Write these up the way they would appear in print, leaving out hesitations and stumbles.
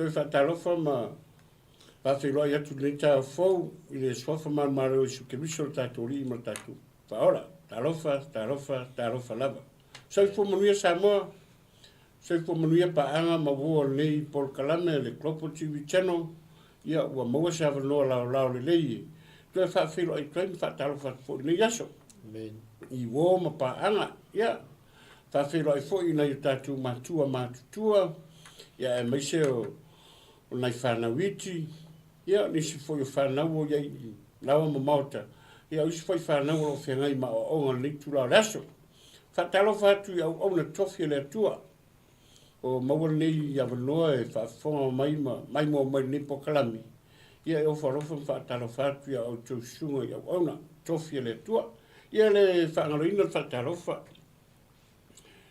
toi whatalofa ma whawhiroa i atu nei tā whou i le swafa marumaro i suke miso le tātou li i ma tātou. Whaora, tārofa lava. Sau fo manuia Samoa, sau fo manuia paanga ma wua nei Paul Kalame le Klopo TV channel, ia ua maua sa wanoa lao le lei. Toi whawhiroa i toi mi whatalofa fo i nei aso. I wō ma paanga, ia. Whawhiroa i fo i nei tātou mātutua, ia e maise o nei whanawiti, ia nisi fo i whanau o iei lawa ma mauta, ia usi fo i whanau o whiangai ma o onga nei tula o raso. Whatalofa atu i au na tofi le atua, o maua nei i awanoa e whafonga mai mo nei po Kalami. Ia e o wharofa whatalofa atu i au tausunga i au na tofi le atua, ia le whangaroina whatalofa.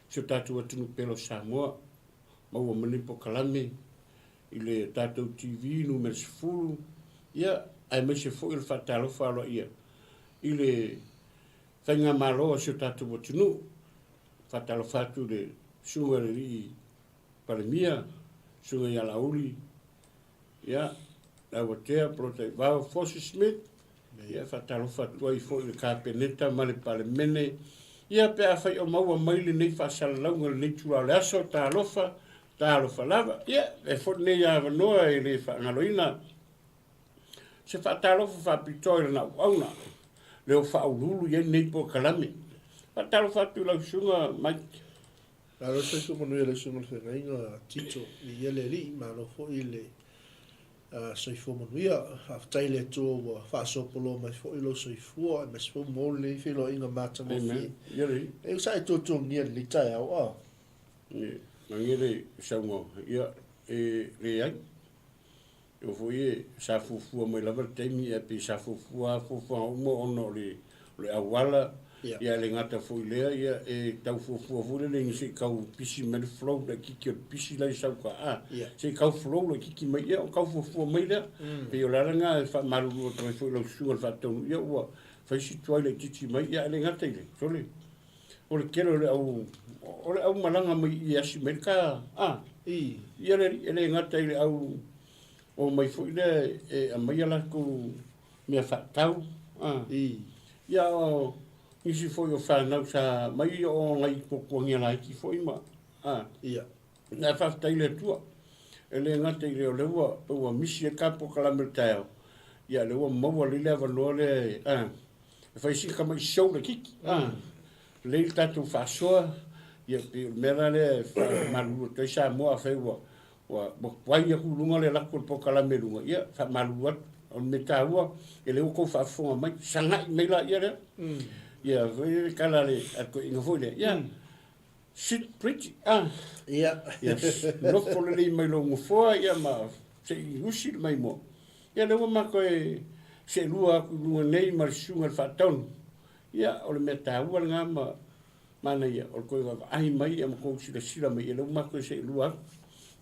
Se tātou atunu pelo Samoa, maua mani po Kalami, i le tātou TV numero 10, ia ai mai se fo i le whatalofa aloa ia. I le whainga māloa se tātou atunu, whatalofa atu le sunga le ri Palemia, sunga i Alauli, ia, la watea protei vau Fosi Smith, ia whatalofa tua i fo i le kāpeneta ma le Palemene, ia pe a whai o maua maili nei whasalaunga le nei tura le aso, tālofa lava, ia, e fo nei a wanoa i le whaangaloina, se whatalofa whapitoi le nau auna, leo whaululu i nei po Kalami. Whatalofa atu lau sunga mai. Lalo se su manuia le sunga le whengainga tito i ele li, ma lo fo i le soifo manuia, haftai le tō wa whaasopolo mai fo i lo soifua, mai sifo mōle le whilo inga mata mo fi. E usai tō ngia li tai au a. Mangere saunga, ia, le ai. O fo i sa fufua mai lava teimi e pe sa fufua umo ono le awala, ia le ngata fo i lea, ia e tau fufua fule le ngisi kau pisi mele flow la kiki o pisi lai sau ka a. Se kau flow la kiki mai, ia o kau fufua mai lea, pe o laranga e wha maru o tangai fo i lau sunga le whatonu, ia ua whaisi tuai le titi mai, ia le ngata i le, sole. O le kero le au malanga mai i asi mai ka, ia le ngata i le au o mai fo ile e a mai ala ko me fa tau ia o isi fo yo fa na sa mai o ngai ko ko ngia lai ki fo ima ia na fa tai le tua ele ngate ile o lewa o misi e kapo kala mertao ia lewa mo le le valore e fa isi ka mai show le kiki le tatu fa so ia mera le malu to sa mo a fe wa wai aku lunga le lako po Kalame lunga ia fa maluat on metaua ele ko fa fonga mai sanga mai la ia ia ve kala le ako inga foi ia sit pretty ia no fole le mai lo ngofo ia ma se usi mai mo ia le ma ko se lua ku lunga nei mar sunga fa ton ia o le metaua nga ma mana ia o ko va ai mai am ko sila mai ele ma ko se lua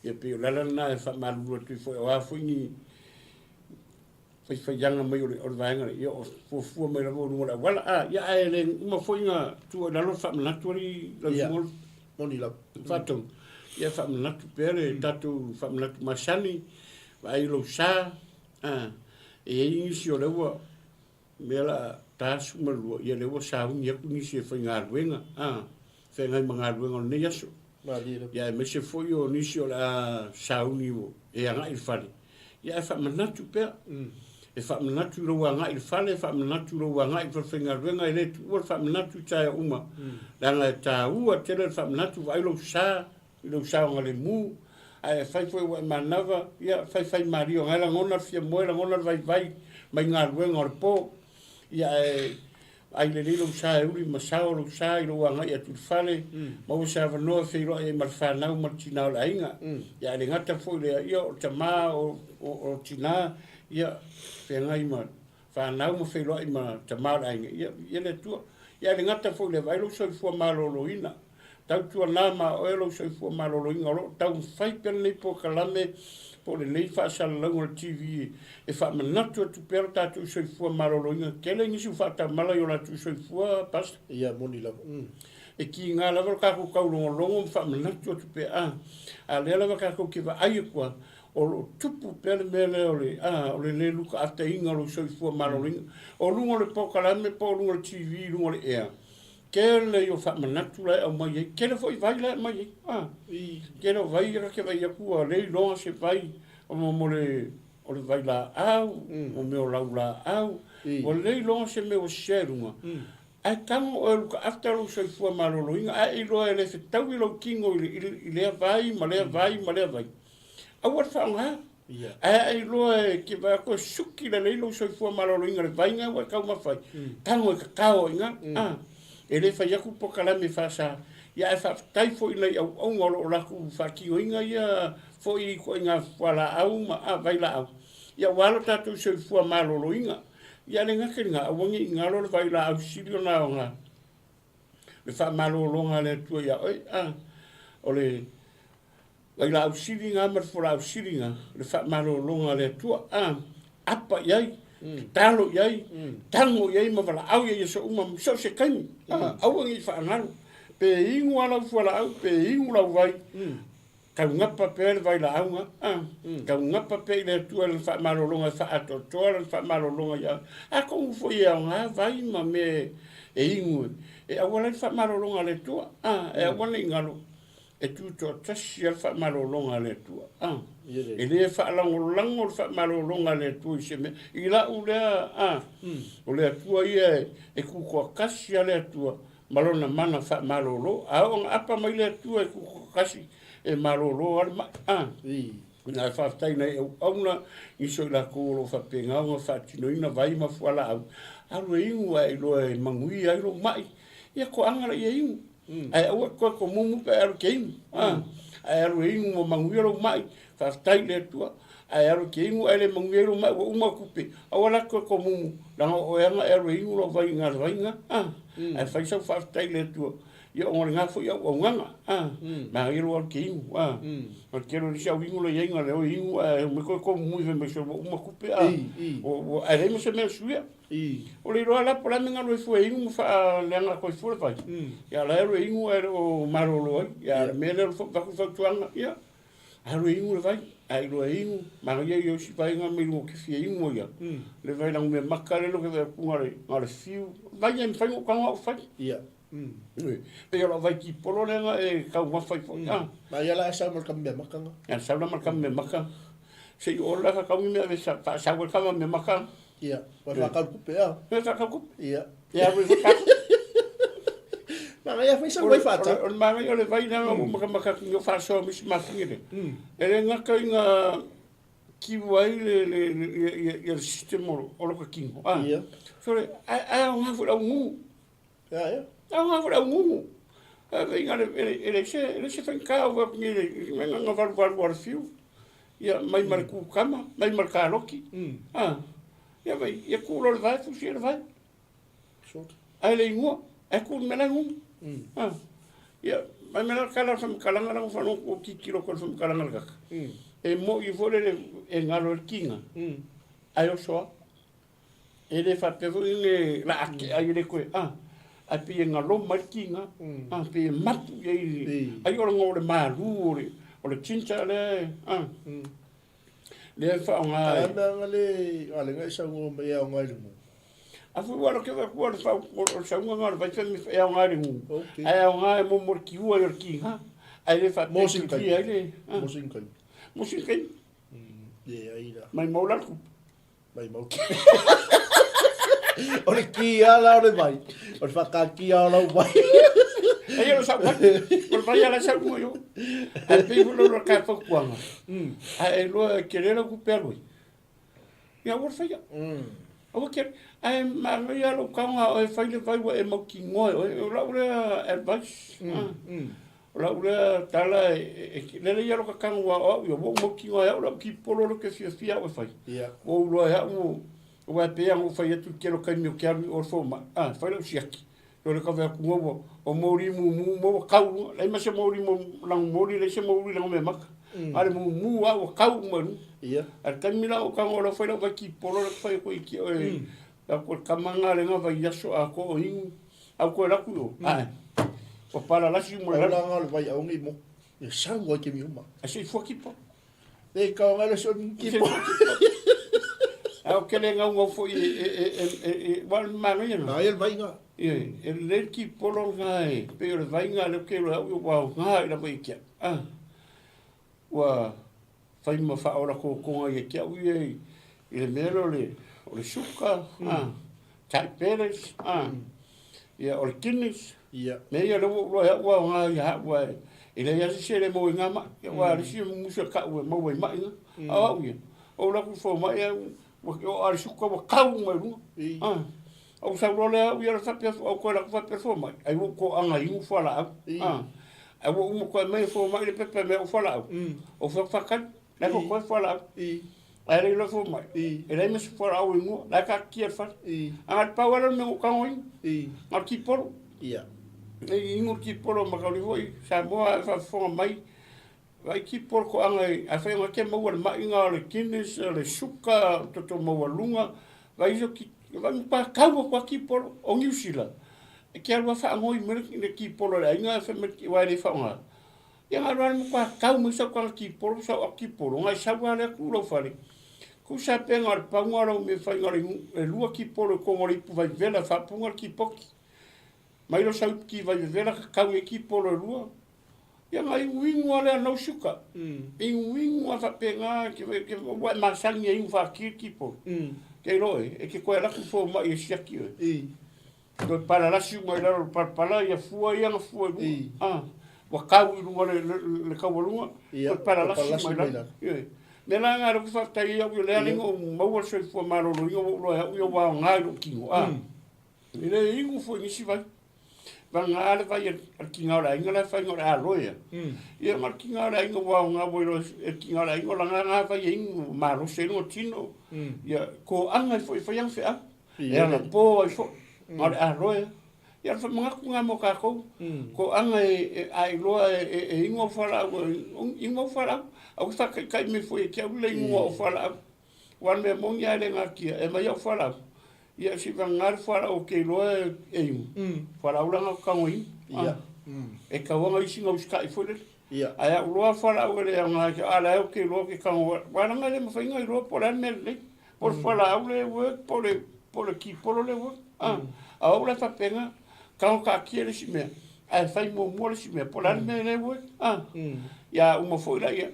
ia pe la na fa malu tu fo wa fo ni fa yanga mai o vanga ia fo mai la mo la wala ia ele mo fo nga tu la lo fa na tu ri la mo moni la fato ia fa na tu pere tatu fa na tu masani vai lo sa e inicio le wa mela ta su malu ia le wa sa ni ku ni se fa nga wenga fa nga manga wenga ne yaso ia me se foi o nisio la sauni o e anga il fale ia fa manatu pe e fa manatu ro anga il fale fa manatu ro anga il fenga venga ele tu fa manatu cha uma la ta u a tele fa manatu vai lo sa ngale mu ai fa foi o manava ia fa mario ngala ngona fia moela ngona vai mai ngar venga or po ia ai le lo sa uri masao lo sa lo anga ia tu fale mo sa va no fe ro e mar fa na mar tina la inga ia le ngata fo le ia o tama o tina ia fe ngai ma fa na mo fe ro i ma tama la inga ia le tu ia le ngata fo le vai lo so fo malo lo ina tau tu na ma o lo so fo malo lo inga lo tau fai per le po Kalame po le nei fa sa lango TV e fa manatu tu per tatu so fu marolo inga kele ni su fa ta mala yo la tu so fu pas ia moni la e ki nga la ka ko ka longo fa manatu tu pe a le la ka ko ki va ai kwa o lo tupu pele mele o le luka ate inga lo soifua malolinga. O lunga le pokalame, po lunga le TV, lunga le ea. Kele yo fa manatu lai au mai ei. Kele foi vai lai mai ei. Kele vai ira ke vai akua, lei longa se vai. O mo le vai la au, o meo lau la au. O lei longa se meo serunga. Ai tango o luka after lo soifua maloloinga, ai loa ele se tau i lo kingo i lea vai, ma lea vai, ma lea vai. Au ar whaonga. Ai loa ke vai ako suki la leilo soifua maloloinga le vai ngā wai kau mawhai. Tango e kakao inga. E le whai aku pokalame whasa. Ia e whaftai fo i nei au ngolo o laku whakio inga ia fo i ko inga whala au ma vai la au. Ia walo tātou soifua maloloinga. Ia le ngake nga awangi i ngalo le vai la au sirio na o ngā. Le wha malolonga le tua ia oi o le vai la au siri ngā marfora au siri ngā. Le wha malolonga le tua apa iai, talo iai, tango iai ma wala au iai so uma so se kaini. Awangi i wha ngalo. Pe ingu ala fuala au, pe ingu lau vai. Kau ngapa pe le vai la au nga. Kau ngapa pe le tua le wha malolonga wha ato toa le wha malolonga ia. A kongu fo ia o ngā vai ma me e ingu. E awala le wha malolonga le tua. E awala i ngalo. E tu toa tasi al wha malolonga le tua. E le wha lango lango le wha malolonga le tua i se me. I la u lea. O lea tua ia e kukua kasi a lea tua. Malona mana wha malolo. A o ngā apa mai lea tua e kukua kasi. E malolo al ma na fa tai nei au na i so la ko fa penga o fa tino ina vai ma fuala au alu ingu ai lo e mangui ai lo mai ia ko anga ia ingu ai au ko mumu pe alu keim ai alu ingu mo mangui lo mai fa tai le tua ai alu keingu ai le mangui lo mai o uma kupe au la ko mumu la o anga alu ingu lo vai nga ai fa so fa tai le tua ia o ngā fo ia o nganga ma i ro ki ingu o kero ni sau ingu le yenga le o ingu me ko mui me so uma kupe o ai me se me suia o le ro ala pola me ngalo fo ingu fa le nga ko fo fa ia la ro ingu o marolo ia me le fo va fo tuanga ia a ro ingu le vai ai ro ingu ma ia yo si vai nga me lo ke fi ingu ia le vai na me makare lo ke va pungare ngale fiu vai em fa ko nga fa ia pe ora vai ki polo lenga e kau mafai fo ma ia la sa mal kambe makanga ya sa la mal kambe makanga se o la ka kau me sa sa wel kama me makanga ia wa ka ku pe a me ka ku ia ia we ka ma ia fa sa vai fata o ma ia le vai na mo maka ki fa so mi ma fingire ele nga ka nga ki vai le sistema o lo ka kingo ia so ai nga fu la mu ia Nga fura ngungu. Venga ele se fanka o ni nga var fiu. Ia mai marku kama, mai marka loki. Ia vai, ia ku lo vai fu se vai. Short. Ai le ngo, e ku mena ngu. Ia mai mena kala fam kala ngala fa no o ki kilo ko fam kala ngala. E mo i vole e ngalo kinga. Ai o so. Ele fa te ni la ai le ko a pe nga lo markinga a pe matu ai ora ngore malu o le chincha le le fa nga ale nga sa ngo me ya nga lu a fu wala ke va ko fa o sa nga va fa mi ya nga lu ai nga mo morki u ai kinga ai le fa mo sin kai mo sin kai ye ai la mai mo la ku mai mo Ore ki ala ore vai. Ore whaka ki ala vai. Ai o sa vai. Ore vai ala sa mo yo. Ai pe lo lo ka fa kuanga. Ai lo querer ku perui. Ya ore fa ya. O ke ai ma ya lo ka nga o fa le vai e mo ki ngo o la ore advice. La ore tala le ya lo ka nga o yo mo ki ngo ya o ki polo lo ke fia o fa. Ya. O lo ya o o pe ang fa yetu kero ka mi ka o forma fa lo siaki lo le ka va ku o mori mu ka u le ma se mori mo lang mori le se mori lang me mak ale mu wa o ka u mo ia al ka mi la o ka o lo fa lo va ki polo lo fa ko ki o la ko ka manga le nga va yaso a ko o in a ko la ku o para la si mo la nga le vai a un imo e sa ngo ke mi uma a se fo ki po E ka ngale son ki po. Au kele ngau fo wal mangi na. Ai vai nga. Le ki polo ngai, pe le vai nga le ke lo wa ngai la mai kia. Wa fai ma fa ora ko ngai kia ui le melo le suka, tai peres, o le kinis. Me ia lo wa ngai ha wa ile ya se le mo nga ma wa le si musa ka wa mo wa mai nga. O la ku fo mai o ar suka wa kau mai lu. O sa role o ia sa pe o ko la fa pe fo mai. Ai ko anga i fo la. Ai wo mo ko mai fo mai le pe me o fo la. O fa kan la ko fo la. Ai le lo fo mai. Ele me fo la o ngo la ka ki fa. Anga pa wa me o ka oi. Ma ki por. E ingo ki polo makauri hoi, sa moa fa fonga mai, vai ki polo ko anga a whainga ke maua le mainga, le kinis, le suka, toto maua lunga, vai iso ki, vai mpa kaua kwa ki polo o ngiusila. E ke alua wha angoi mele le ki polo le inga, e wha wai le whaonga. Ia ngā rana mkwa kau mwisa kwa ki polo, sa o ki polo, ngai sa wale ku lau whare. Ku sa penga le paunga rau me whainga le lua ki polo, kongori pu vai vela wha punga ki poki. Mai lo sau ki vai vela ka kau e ki polo rua. Ia ngai wingu ale anau suka. I wingu a whapenga ke wai masangi e ingu whaki ki polo. Kei roe, e ke koe laku fo mai e siaki oe. Koe para lasi mai laro parpala ia fua ia nga fua rua. Wa kau i runga le kawarunga. Koe para lasi mai laro. Me la ngā roki whaktai au i lea lingo maua soi fua maroro ingo loa ui o wao ngai ro kingo. I le ingu fua nisi vai. Vanga ale vai al kingaura inga la fai ngora aloia. Ia mar kingaura inga wao ngā boiro e kingaura inga la ngā vai ingu maro se no tino. Ia ko anga foi ang fea. Ia la po ai fo. Mar aloia. Ia fa mga ku ngā mo ka kou. Ko anga ai loa e ingo fara ingo fara. Au sa kai me foi ke au le ingo fara. Wan me mongi ale ngā kia e mai au fara. Ia si vangar fara o ke loa e iu. Fara uranga o kangoi. E ka wanga isi ngau ska i fwere. Aia uloa fara o le anga ke ala e o ke loa ke kangoi. Waranga le mawhainga i loa pora me le. Por fara au le work, por le ki poro le work. A au le whapenga, kau ka kia le si mea. Ai whai mo mua le si mea, pora me le work. Ia uma fwera ia.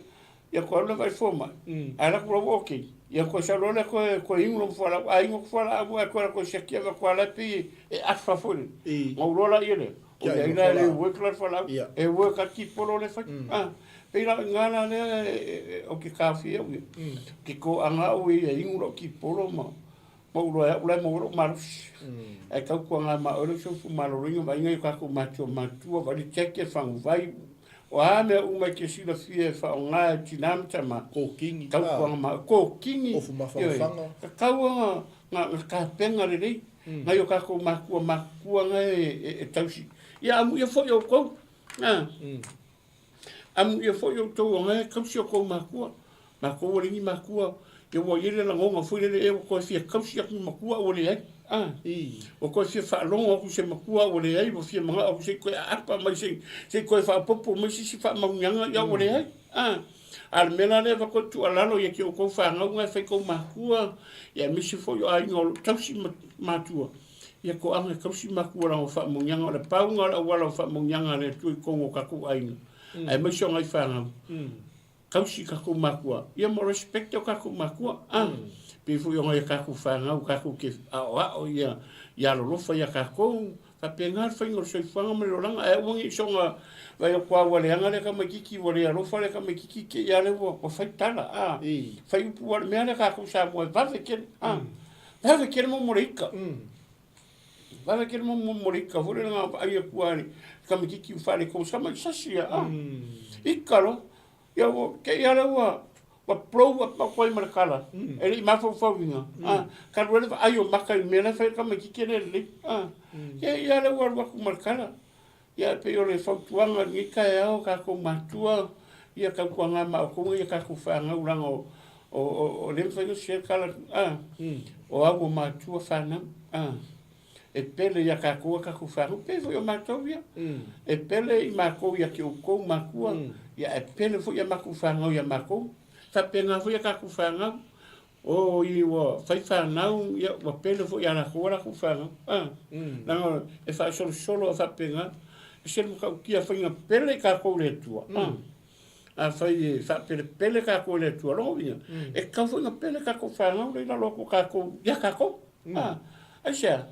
Ia koe le vai fwoma. Ai la kura walking. Ia koe sa lole koe ingo fwara, a ingo fwara abu a koe sa kia wa koe lepi e atfa fwere. Ngau rola ia le. O ia ina le work la fwara, e work a ki poro le whai. Pera ngana le o ke kawhi au ia. Ke ko anga o ia ingo ro ki poro ma. Mau roa ulai mau ro marus. E kau kua ngā maore so fu maloringa ma inga i kako matua wali teke whangu vai. O a mea umai ke sila fie whao ngā tinamta ma. Ko kingi. Kau kua ngā ko kingi. Ofu mawhawhanga. Ka kau ngā ka penga re rei. Ngai o kako makua ngai e tausi. Ia amu ia fo i o kou. Amu ia fo i o tau o ngai kausi o kou makua. Makua ringi makua. Ia wa iere la ngonga fuire e o koe fia kausi aku makua o le ai. O koe fia whaalonga aku se makua o le ai. O fia mga aku se koe apa mai se koe whaapopo mai si wha maunanga ia o le ai. Al mena le wa koe tu alalo ia ki o kou whaangau ngai whai kou makua. Ia misi fo i o ai ngolo tausi matua. Ia ko anga kausi makua la o wha maunanga. Le paunga la wala o wha maunanga le tui kongo kaku ainga. Ai mai so ngai whaangau. Kausi kako makua. Ia mo respect o kako makua. Pe fu yonga ia kako whangau, kako ke ao ia lolofa ia kako. Ka pengar whaingo soi whanga me loranga. E wangi songa vai o kua waleanga le ka makiki, wale alofa le ka makiki ke ia le wa whaitala. Whai upu wale mea le kako sa mua. Vave kere. Vave kere mo moreika. Vave kere mo moreika. Hore nga aia kuare ka makiki whare ko sama i sasia. Ikaro. Ia o ke ia wa pro wa koe marakala. Ele ma fo winga. Ka role ai o maka i mena fa ka maki kene le. Ke ia wa ku marakala. Ia pe o le fautuanga ni ka o ka ko matua. Ia ka ku nga ma ko ia ka ku fa nga uranga o le fa no se kala. O ago matua fa na. E pele ia ka ku fa. Pe fo o matua. E pele i ma ko ia ki o ko makua. Ia e pele fo ia maku whangau ia mako. whapenga fui ka kufanga o i wa fai whanau ia wa pele fo ia la kua kufanga nanga e wha solo a whapenga e se muka ukia whainga pele ka kou le tua a whai wha pele ka kou le tua longo vinga e ka whainga pele ka kou whangau le la loko ka kou ia ka kou ai sea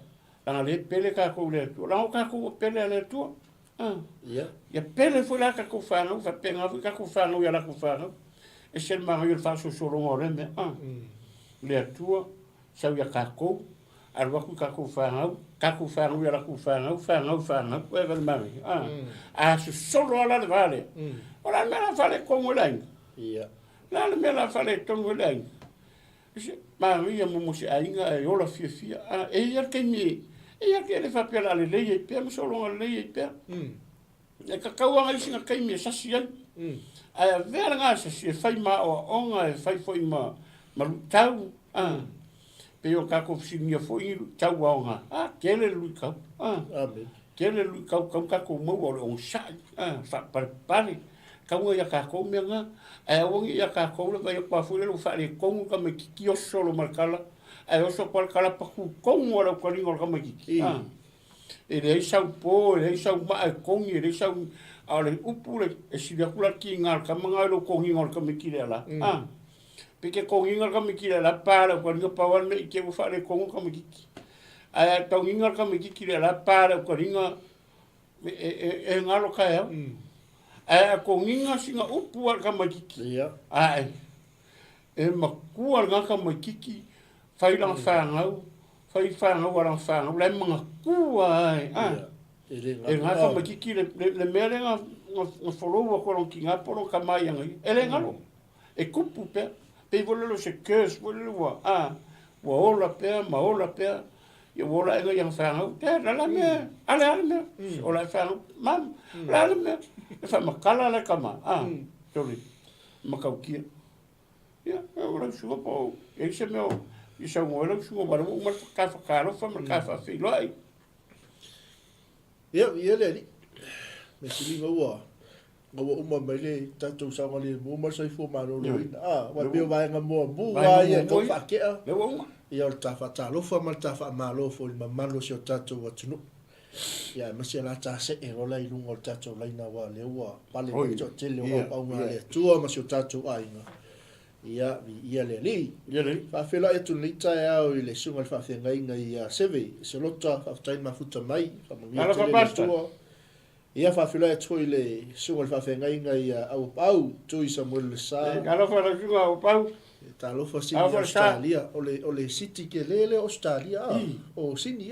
nanga le pele ka kou le tua lango ka kou pele le tua ia pele fo la ka kou whangau whapenga fui ka kou whangau ia la kou whangau e se maha i fa so longo le me le atua sau ia kako arwa ku kako whangau ia la ku whangau e vale mami a so solo ala le vale ora me la fale kongo lang la me la fale tongo lang mami ia mo se ainga e ola fia e ia ke mi e ia ke le fa pela le le pe mo solo le pe e kakau anga singa kai mi sa sia a vera nga se fai ma o onga e fai foi ma tau pe o ka ko singa foi tau onga kele lu ka amen kele lu ka ko mo o sa fa pare ka mo ya ka ko me nga e o ya ka ko le vai pa foi le fa le ko ka me ki o solo marcala e o so por kala pa ku ko mo la ko ringo ka me ki e le sa po le sa ma ko ni le sa ale upule e sila kula ki ngal ka mga lo ko ngol ka mikile la peke ko ngol ka mikile la para ko nga pawan me ke bu fare ko ka mikiki aya to ngol ka mikile la para ko ringa e ngalo ka ya aya ko nginga singa upu ka mikiki ai e makua nga ka mikiki fai lang fangau wala fangau le mga kua ai e nga ka makiki le mele nga folowa ko ki nga polo ka mai nga ele nga lo e kupu pe vole se kes vole wa wa ola pe ma ola pe e vola nga yang fa nga la me ale me ola fa mam la me fa makala la kama sorry makaukia ya ola suo po e se me i sa ngoela suo ba mo ka fa karo fa ka fa fi lai ia le me sili ngwa uma mele tatu sa ngale mo ma sai fo ma lo wa be va nga mo bu wa ia to fa ke le wa ia ta fa ta lo fa ma ta fa ma lo fo ma lo si tatu wa tunu ia ma se la ta se e lo lai lungo tatu lai na wa le wa pa le to te le wa pa nga le tu ma si tatu ai nga ia le fa fe la e tu ni ta ia o le sunga fa fe ngai ngai seve se lo ta fa ta ma futa mai fa ma ia fa fila e toi le sunga fa fe ngai ngai au pau tui Samuel le sa ka lo fa la sunga au pau ta lo fa si Australia o le city ke le Australia o sini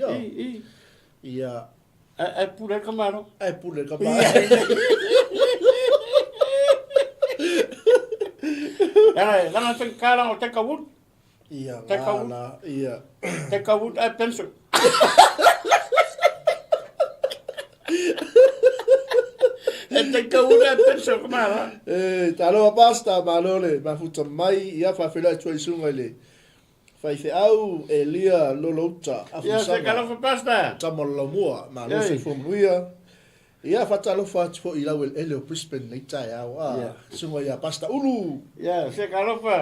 ia e pure kamaro la ten kala o te kawut ia te kawut ai penso te kaula penso kamara talo pasta malole ma futa mai ia fa fela tui sunga le fai fe au elia lolota ia se kala fa pasta tamolo mua malo se fumuia ia fa talo fa fo ila wel ele o Brisbane nei tai au sunga ia pasta ulu ia se kala fa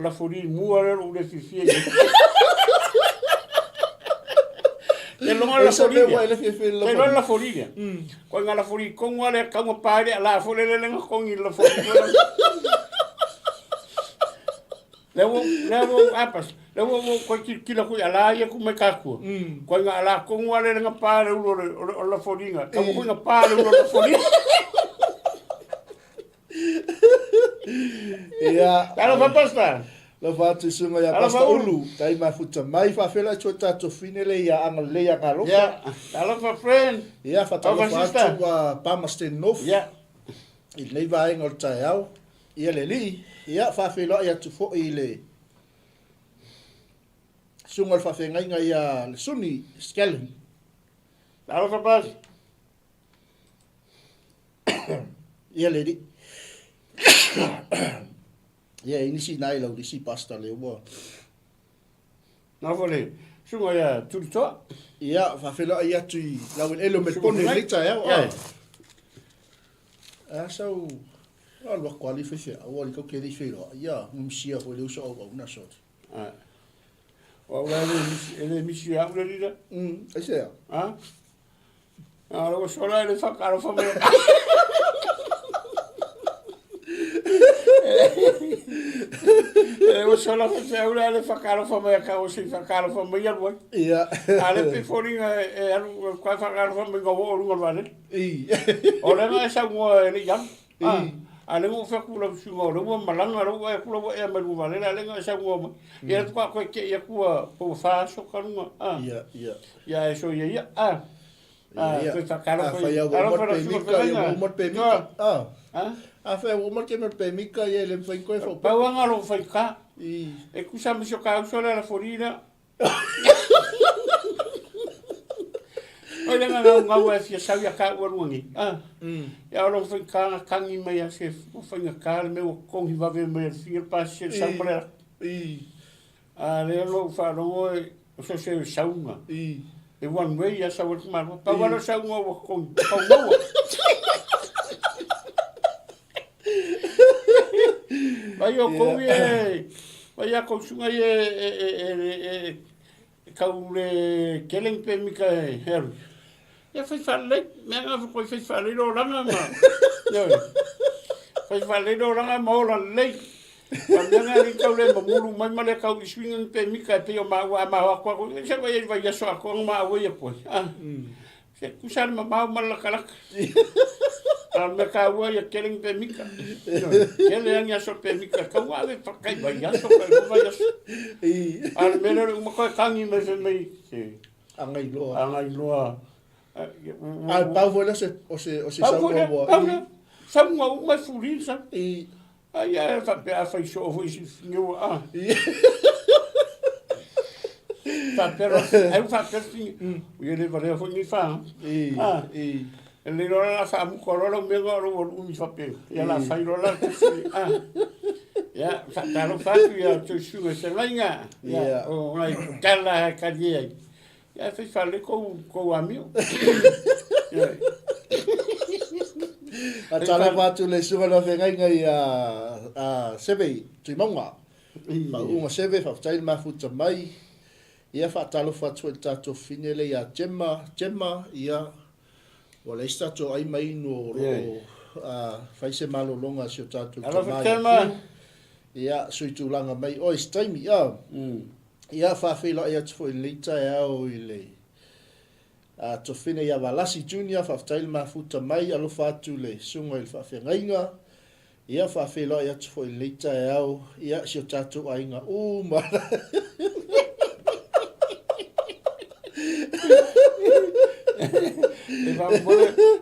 la furi mua le fifie e longa la folinia la folinia ko nga la foli ko ngale ka mo pare la foli le nga ko ngi la foli lewo apas lewo ko ki la ku ala ya ku me ka ku ko nga la ko ngale nga pare ulo la folinga ka mo nga pare ulo la foli ia ala fa pasta la fatu sunga ya pasta ulu tai ma futa mai fa fela chota to finele ya anga le ya ngalo ya ala fa friend ya fa ta fa wa pamasten nof ya il nei va en olta ya ia le li ya fa fela ya tu fo ile sunga fa fe ngai ngai ya le suni skelen ala fa pas ia le di ia inisi nai lau disi pasta le ua na fole sunga ya tulto ia fa fela ia tui lau elo me pone lita ya sau Alwa kwali fe awali ko ke di fe lo ya msia fo le uso o na so o ele misi a le lida ese ya o sola le fa caro fa me o sola fa ula le fa caro fa me ka o si fa caro fa me ya bo ya ale pe fori kwa fa caro fa me go o lu vale o le ma sa mo ele ya ale mo fa kula sungo le mo malanga ro e kula e ma lu vale ale nga sa mo e kwa ko ke ya kwa po fa so kanu ya eso ya ko fa caro fa ya wo mo pe mika fa wo mo ke mo pe mika ye le fa ko fa pa wanga lo fa ka e kusa mi so ka so la forina Olha nga wa fi sa ya ka wa rungi ya lo fa ka kangi me ya se fa nga ka me o ko hi va ve me fi pa se sa mole le lo fa lo so se sa uma e one way ya sa wa ma pa wa lo sa uma wa ko pa wa vai o ko vai a ko sunga kaule keleng pe mika her ya fai falle me nga ko fai falle lo langa ma yo fai falle lo langa mo la le quando nga ri kaule mo mulu mai male kau swing pe mika pe o ma ko se vai ya so ko ma wo ya po se kusar ma la kala me ka wa ya keleng pe mika keleng ya so pe mika ka wa ve pa kai vai ya so ka va ya al meno mo ko kangi me se me angai lo al pavo la se o se sa mo sa mo ma furi sa ai ya fa pe a fa so vo si no fa pero eu fa per fin eu le vale fo ni fa le lo la fa mu ko lo me go lo mi fa pe ya la fa lo la ya fa ta lo fa ya tu su se venga ya o ai kala ka dia ya fa fa le ko amio Atala watu le sunga no venga ia sebe tu monga ma uma sebe fa tai ma futa mai ia fa talo fa tu tato finele ia gemma ia wala stato ai mai no ro fa se malo longa si tato mai ia sui tu langa mai o staimi ia fa fela ia tu foi lita ia o ile to fine ia valasi junior fa tail ma futa mai alo fa tu le sunga il fa fengainga ia fa fela ia tu foi lita ia si tato ainga ma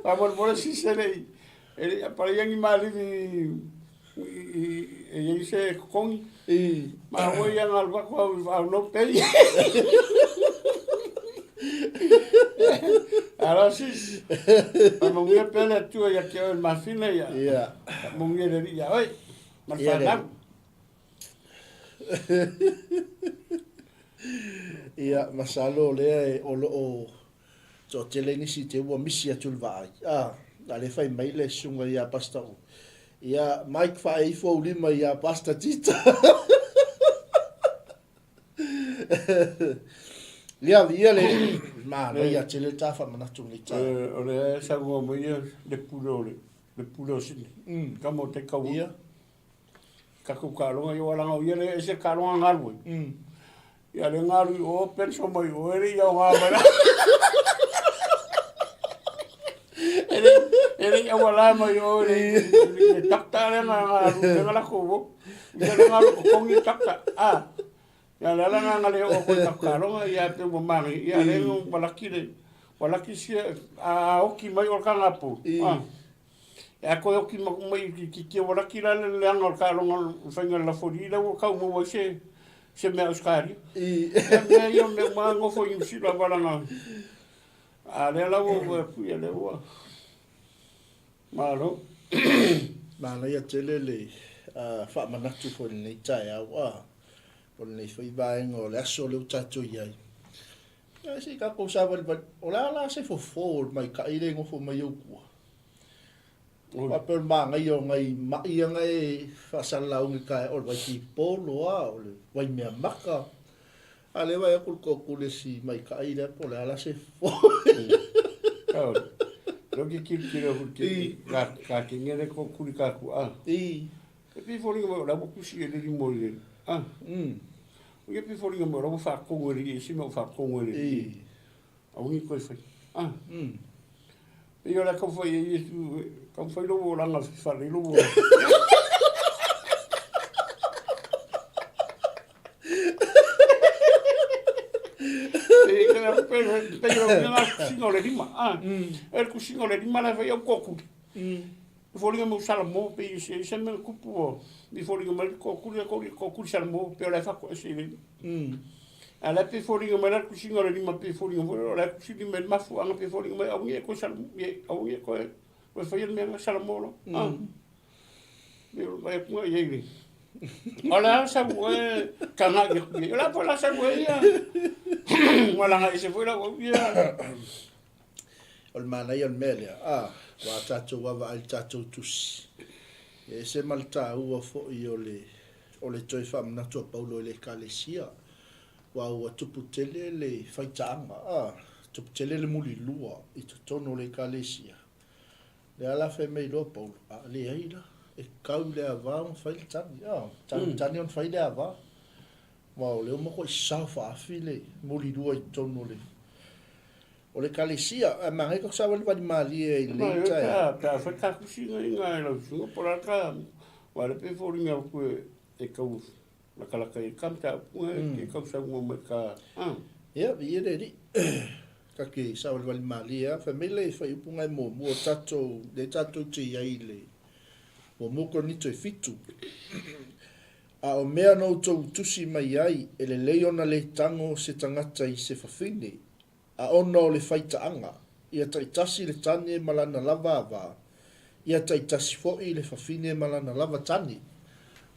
vamos por si se le para yang mali e se con ma voy a alba ko no pe alors si mo ngi pele tu ya que el más fine ya mo ngi le ya oi ma fa ia masalo le o so tele ni si te wo misia tul vai ale fai mai le sunga ia pasta ia mike fa ai fo lima ia pasta tita ia le ma no ia tele ta fa mana tu ni ta ole sa go mo ia le pulo si kamo te ka ia ka ku ka lo yo la ngo ia le ese ka lo ngalwe ia le ngalu o penso mo yo ere ia nga mara ele ya wala mo yo le takta le nga la ko ya le ngalu ko ngi takta ya la nga le o ko takta lo ya te mo mari ya le wala ki si o ki mai o ka ngapu ya ko o ki mai ki wala ki la le nga ka lo fa nga la fori la o ka mo se me Oscari yo me mango fo in si la wala nga ale la o pu le o malo mana ia tele le fa manatu fo ni tai wa por ni foi vai ngo le aso le tatu ia si ka ko sa val o la se fo mai ka ile ngo fo mai o ku wa pe ma ngai o ngai ma ia ngai fa sala un ka o vai ki polo a o le vai me maka ale vai ko ko le si mai ka ira po la la se fo lo ki kilo ki ka ki ngere ko kuri ka ku a i e pi fo ringa mo la mo kusi e le mo le a o ke pi fo ringa mo la mo fa ko ngere si mo fa ko ngere i a ngi ko fa a e yo la ko foi e ko foi lo la nga fa le lo pero nga kusinga le lima e kusinga le lima la fa yo koku folinga mo salmo pe se me kupu mi folinga mo koku salmo pe la fa ko se le ala pe folinga mo la kusinga le lima pe folinga mo la kusinga me ma fu anga pe folinga mo au ye ko salmo ye au ye ko ko fa ye me salmo lo me ko ye le ala sa bue kana ye la po la sa bue ya wala nga se foi la ya ol mana i ol mele wa tato wa va al tato tusi e se malta u fo i ole toi fam na to paulo le kalesia wa o tuputele le faitanga tuputele le muli lua i to tono le kalesia le ala fe me lo paulo le aila e kau le ava un fai tani tani on fai le ava wa o le mo ko sa fa file muli lua i tono le o le kalesia ma ngai ko sa wali wali mali e le ta ta fa ka kusinga inga lo su por acá wa le pe foringa ko e kau la kala kai kamta ke kau sa mo ka ya vi e ri ka ke sa wali wali mali a famile fa i punga mo tato de tato ti ai le mo ko ni te fitu a o mea no to tusi mai ai e le leona le tango se tangata i se fafine a ona o le faitaanga ia taitasi le tane malana lava ava ia taitasi fo'i le fafine malana lava tani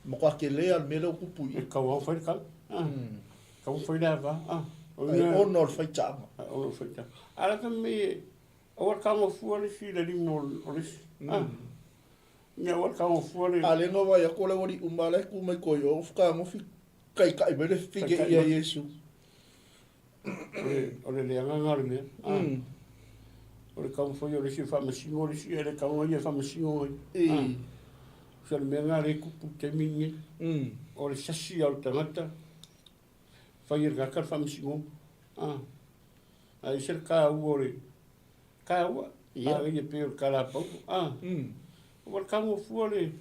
ma kwa ke lea al mele o kupu i ka wa fa ka fa lava ona o le faitaanga o fa ka ala ka me o ka mo fu le si le mo o le nga wa ka mo fu le ale no va ya ko le ori umale ku mai ko yo ka mo fi kai kai bele fige ia yesu ole le anga ngare me ole ka mo foi ole si fa masingo ole si ele ka mo ia fa masingo se le menga le ku te mingi ole sasi al tangata fa ir ga ka fa masingo ai ser ka ole ka wa ia pe ka la pa o ka mo fu ole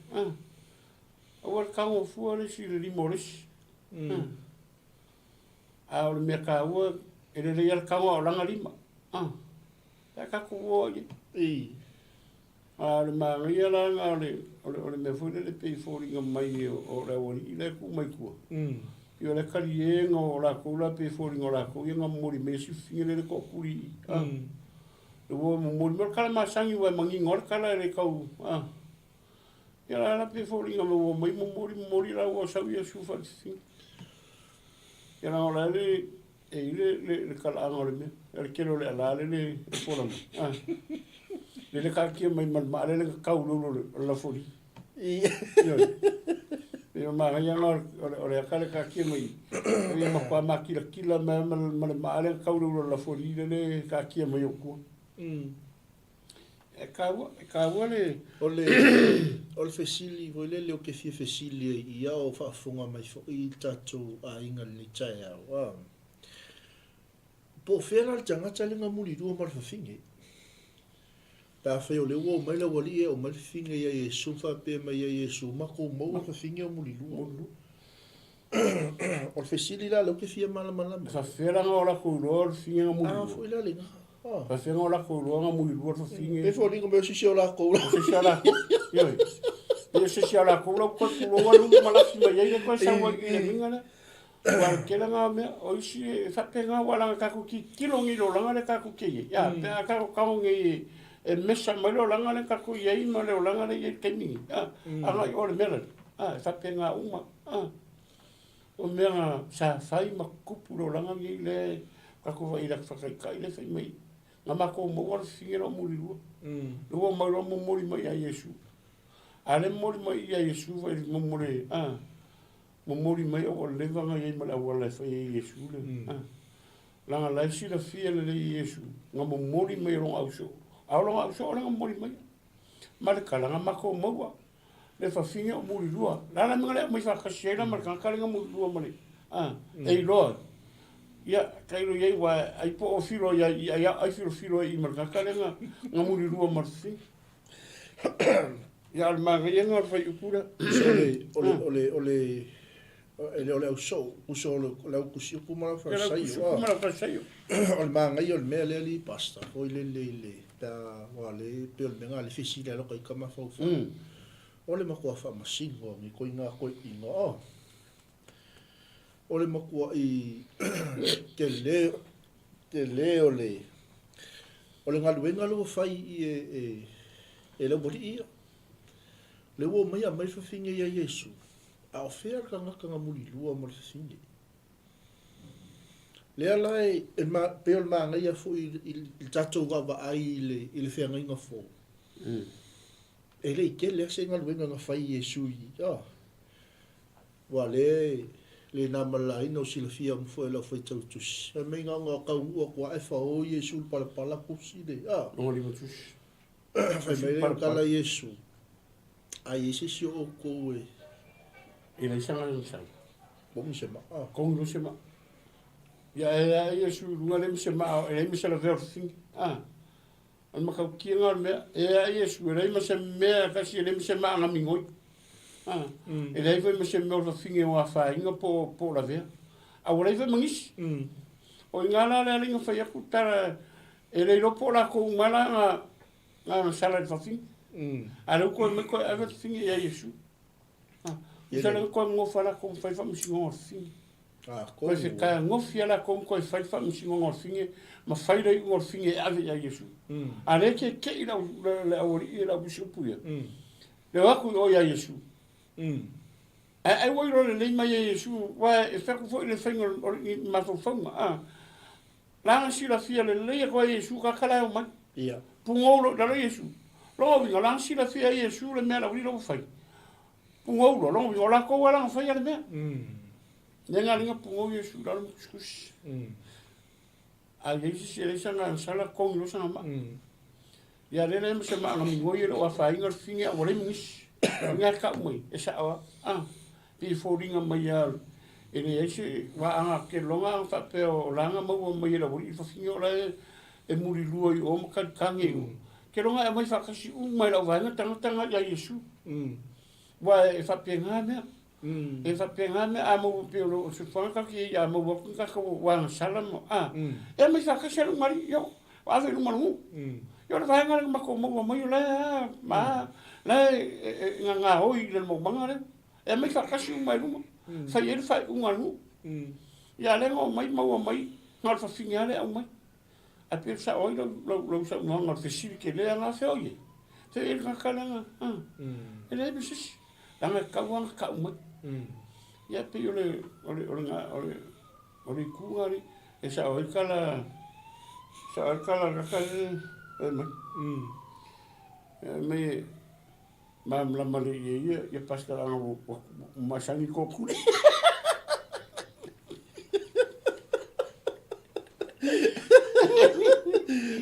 o ka mo fu ole si le limoris a o me ka o ele le ka o langa lima ta ka ku o a le ma ia la ole me fu le pe fu ringa mai o le o le ku mai ku io le kali o la ku la pe fu ringa la ku ia ngam me si fingere le ko kuri o mo mo kala ma sangi wa mangi ngor kala le ka ia la pe fu ringa mo mai mo la o sa ia su fa si ia la le le kala ngor me el kelo le ala le fola le ka ki mai ma le ka u la foli ia ma ia ngor o le ka ki mai ia ma pa ma ki la ma le ka u la foli le ka ki mai ku e ka le o le fesili vo le o ke fie fesili ia o fa funga mai fo i tato a inga ni tai wa po fera le tanga talinga muli dua mar fafinge ta fe o le wo mai le wali o mal finge ia Yesu fa pe mai ia Yesu ma ko mo fafinge o muli dua o fesili la lo ke fie mala mala fa fera ngora ku lo finge muli fo ila le fa fera ngora ku lo muli dua fa finge e fo lingo me si o la ko si la yo se si ala ko lo ko lo wa lu mala fi mai ia ko sa wa ki minga wa ke la me o si fa pe nga wala ka ku ki kilongi lo langa le ka ku ki ya pe ka ka ngi e mesa mai lo langa le ka ku ia i ma lo langa le ke mi ala o le mera fa pe nga uma o mera sa fai ma ku pu lo langa ngi le ka ku va ira fa ka le fa mai nga mako mo war fingero muri lu lu mo ro mo muri mai a Yesu ale muri mai a Yesu vai mo muri mo muri mai o le vanga ye mala wala fa Yesu le langa la si la fia le Yesu nga mo muri mai ro au so nga muri mai ma le kala nga mako mo wa le fa finga muri lu la la ngale mai fa khashela mar kan kala nga muri lu mali ei lo ya kairo ye wa ai po filo ya ai filo I mar ka lenga ngamuri rua marfi ya al maria nga fa yukura ole au so uso le kusi kuma fa sai ol manga yo me le li pasta o le ta wale pe ol menga le fisi le lo kai kama fa ole makua fa masingo mi ko inga ko inga ole makua I te le ole ngaluenga lo fai e le bodi le wo mai mai fa finge ya Yesu a ofera kanga muli lua mo finge le ala e ma pel ma ngai fu il tato va ai il fe ngai fo e le ke le se ngaluenga nga fai Yesu wa le na malai no silafia mo la foi tautus e me nga ka u ko e fa o Yesu pala kusi de no li mutus fa me le kala Yesu a Yesu si o ko e le sanga le sang bom se ma con lo se ma ya Yesu ngale se ma e mi se la ver fin al ma ka ki ngal me e Yesu e ma se me ka si le mi se ma nga mi ngoi e lei vai me se me o finge o fa inga po la ver a o lei vai mangis o ngala la linga fa ya kutara e lei lo po la ko mala na sala de fin a ko me ko a finge ya Yesu sa le ko mo fa la ko fa mi singo fin ko se ka ngo fia la ko fa mi singo fin ma fa le ngo fin ave ya Yesu a le ke ila la o ila bu puya le wa ko o ya Yesu ai wo le mai Yesu wa e fa ko fo le fengo ma fo fanga la si la fia le ko Yesu ka kala o ma pungo la Yesu lo vi la si la fia Yesu le me la wi lo fa pungo lo vi la ko wala fa ya le me nenga linga pungo Yesu la skus a Yesu se le sana sala ko lo sana ma ya le me se ma mi ngo ye lo fa inga finga o le mis nga ka mai esa pi foringa mai al ele ese wa anga ke longa fa pe o langa mo mai la buri fa fingo la e muri lua I o ka kange ke longa mai fa kasi mai la va nga tanga ya Yesu wa e fa pe nga me e fa pe nga me a mo pe lo se fa ka ki ya mo wa ka ko wa sala mo e mai fa kasi lo mari yo wa ve lo maru yo la va nga ma ko mo mai la ma la nga hoi le mo bangare e mai fa kasi mai lu fa ye fa lu ya le ngo mai mai ngal fa finale au mai a pe sa oi lo sa ngal fa si ke le nga fa oye te e ka kala e le bisis la nga ka wan ka mai ya pe yo le ole ku ngari e sa oi kala ka mai mam la mali ye pas ka ngo masani ko kule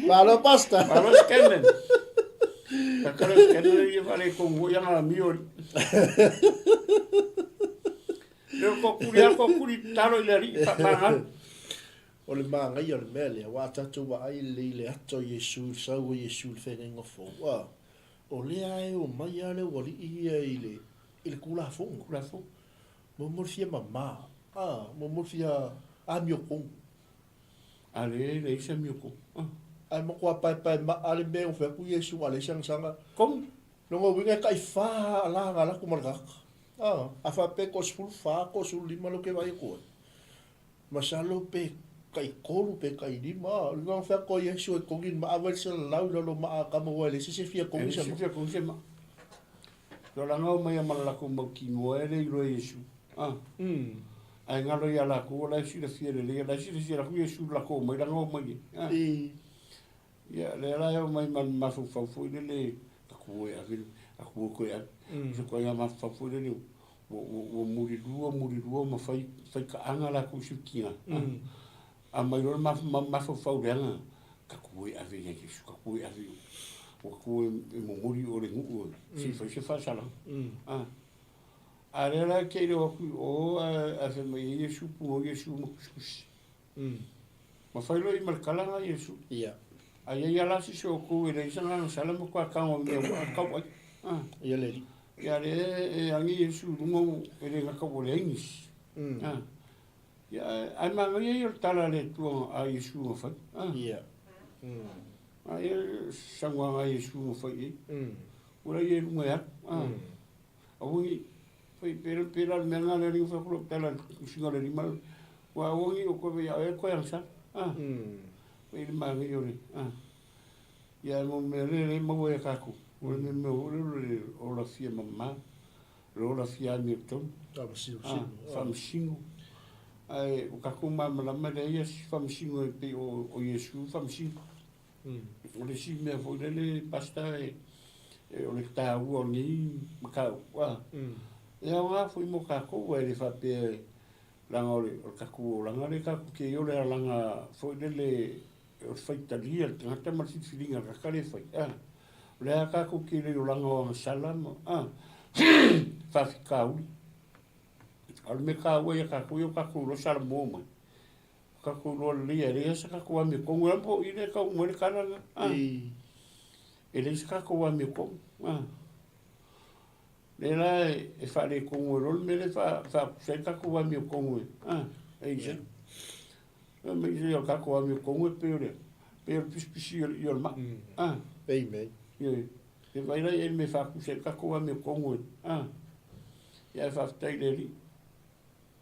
malo pasta malo skenen ka kala skenen ye vale ko ngoya na miori le ko kuli taro le ri pa o le manga yo le mele wa tatu wa ai le ato Yesu sa o Yesu fe ngo fo wa o le ai o mai ale o li ile kula fo mo morfia mama mo morfia a mio ko ale le se mio ko ai mo kwa pai ma ale be o fe ku Yesu ale sang sanga kom no ngo winga kai fa la ngala ku marga a fa pe ko sul fa ko sul lima lo ke vai ko masalo pe kai kolu pe kai lima no fa ko Yesu ko gin ma avel sel lau lo ma ka mo wale se fia ko se ma lo la no mai mala ko mo ki ngore lo Yesu ai ngalo ya la ko la si le fia le la si la ku Yesu la ko mai la no mai ia le la yo mai man mafu fafu le aku e avi aku ko ya so ko ya mafu fafu le o muri duo ma fai ka anga la ku sikia a mai ro mafu fafu le anga ka ku e avi ya ki ka ku e avi o ku e mo muri o le ngu si fa sala a le la ke le o a fe mai Yesu pu o Yesu mo kuskus ma fai lo i markala nga Yesu ia a ia la si so ku e le sanga no sala mo ka ka o me ka wa ia le ia le angi Yesu mo e le ka ko le ingis ia ai ma ngai yo tala le tu a Yesu mo fa ia ai sangwa nga Yesu mo fa i ora ye mo ya awi foi pera menga le ring fa ko tala singa le mal wa awi o ko ya e ko yang sa foi ma ngai yo ia mo me le mo e ka ku o me o la fia mamma lo la fia mi to fam singo ai o ka ku ma la me le ia fam singo pe o Yesu fam singo o le si me foi le basta e o le ta o ni ma ka wa ia wa foi mo ka ku e le fa pe la ngore o ka ku la ngore ka ku ke yo le langa foi le o fai talia tangata ma filinga ka kale fai le ka ku ki le langa o salam fa fika uli al me ka we ka ku yo ka ku lo salam mo ka ku lo le re sa ka ku me ko ngwa po ile ka mo le kana ele ska ku me ko le la e fa le ko ngwa me le fa se ka ku me ko ngwa e je me je ka ku me ko ngwa pe pisi yo ma ei me e vai lá ele me fa ku se ka ku me ko ngwa ya fa tai le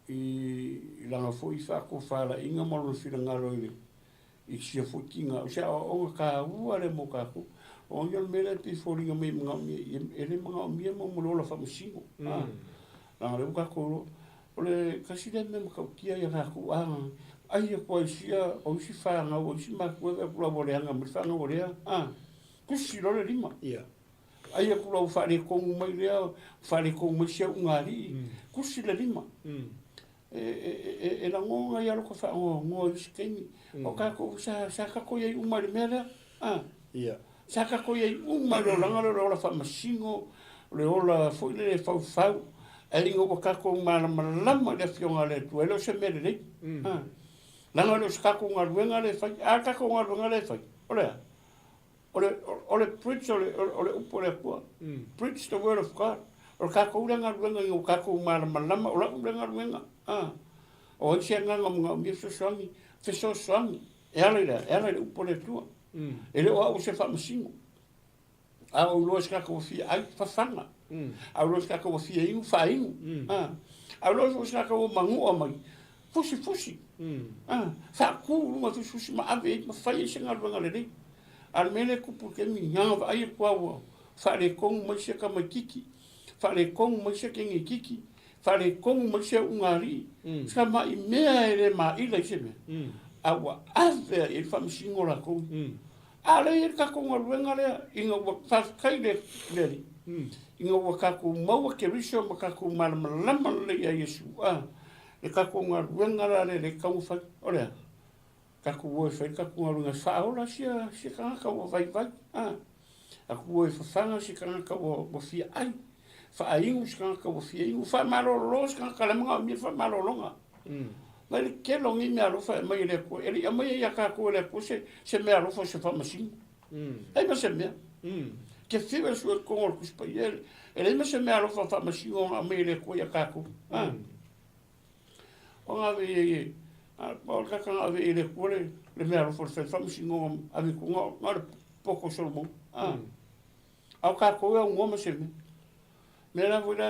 i langa fo i fa ko fa la inga mo lo fila ngalo i se fo kinga o se o ka u ale mo ka ku o yo me le ti fo ringa me ngam ele mo ngam mo lo la fa msingo la le ka ko o le kasi le me ka kia ya ka ku ai ko sia o si fa nga o si ma ko e pula bo le nga me fa nga o le ku si lo le lima ia ai ko lo fa le ko mai le fa le ko mo se ngari ku si le lima e la ngonga ya lo ko fa ngo skeni o ka ko sa ka ko ye umari mera ia sa ka ko ye umari lo nga lo la fa masingo le ola fo le fa fa e ngo ka ko ma lama le fionga le tu elo se mere le langa lo ska ko nga ruenga le fa ka ko nga ruenga le fa ole preach ole upole ko preach the word of God o ka ko nga ruenga ngo ka ko ma lama ola nga ruenga o se nga nga mi so songi fe so songi e ale upole tu ele o se fa masingo a o lo ska ko fi ai fa fanga a lo ska ko fi ai fa ai a lo ska ko mangu o mai fusi fa ku ma fusi ma ave ma fa se nga ruenga le al mele ku porque mi nga ai ko fa le kong ma se ka ma kiki fa le kong ma se ke ngi kiki fa le kong ma se ungari ska ma i mea ele ma i le se me awa ave e fa msingo la ko ale e ka ko ruenga le inga wa fa kai le inga wa ka ko mau ke riso ma ka ko ma lama le ya Yesu e ka ko ruenga le ka u fa ora ka ko wo fa ka ko ruenga fa ora sia ka ka wo vai a ko wo fa fanga si ka ka wo fi ai fa ai us ka ka wo fi ai fa malo los ka ka la mi fa malo longa ma le ke longi me alo fa mai le ko ele ya mai ya ka ko le ko se me alo fa se fa masin ai ma se me que fiba su ko ko spa ele ma se me alo fa masin o mai le ko ya ka ko o nga ve por ka ka ve ele ko le me alo fa fa masin o a mi ko nga pouco solo mo au ka ko e un homem se me la vola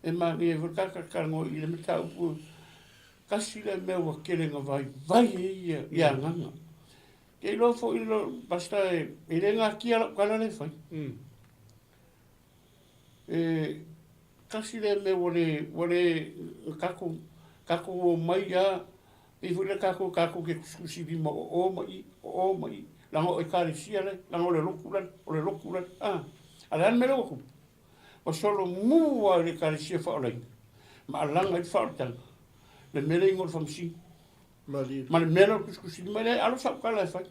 e ma ni vo ka ngo i le meta u kasi le me wa kele nga vai ia nganga ke lo fo i lo basta e le nga ki ala kala le fai kasi le me wole kako mai ya i vo le kako ke kusi di mo o mai langa o ekarisia le, langa o le loku le, ale an mele waku. O solo mua le ekarisia whaolai. Ma alanga i whaotanga. Le mele ingo le whamsi. Ma le mele o kuskusini, ma le alo saukala e whai.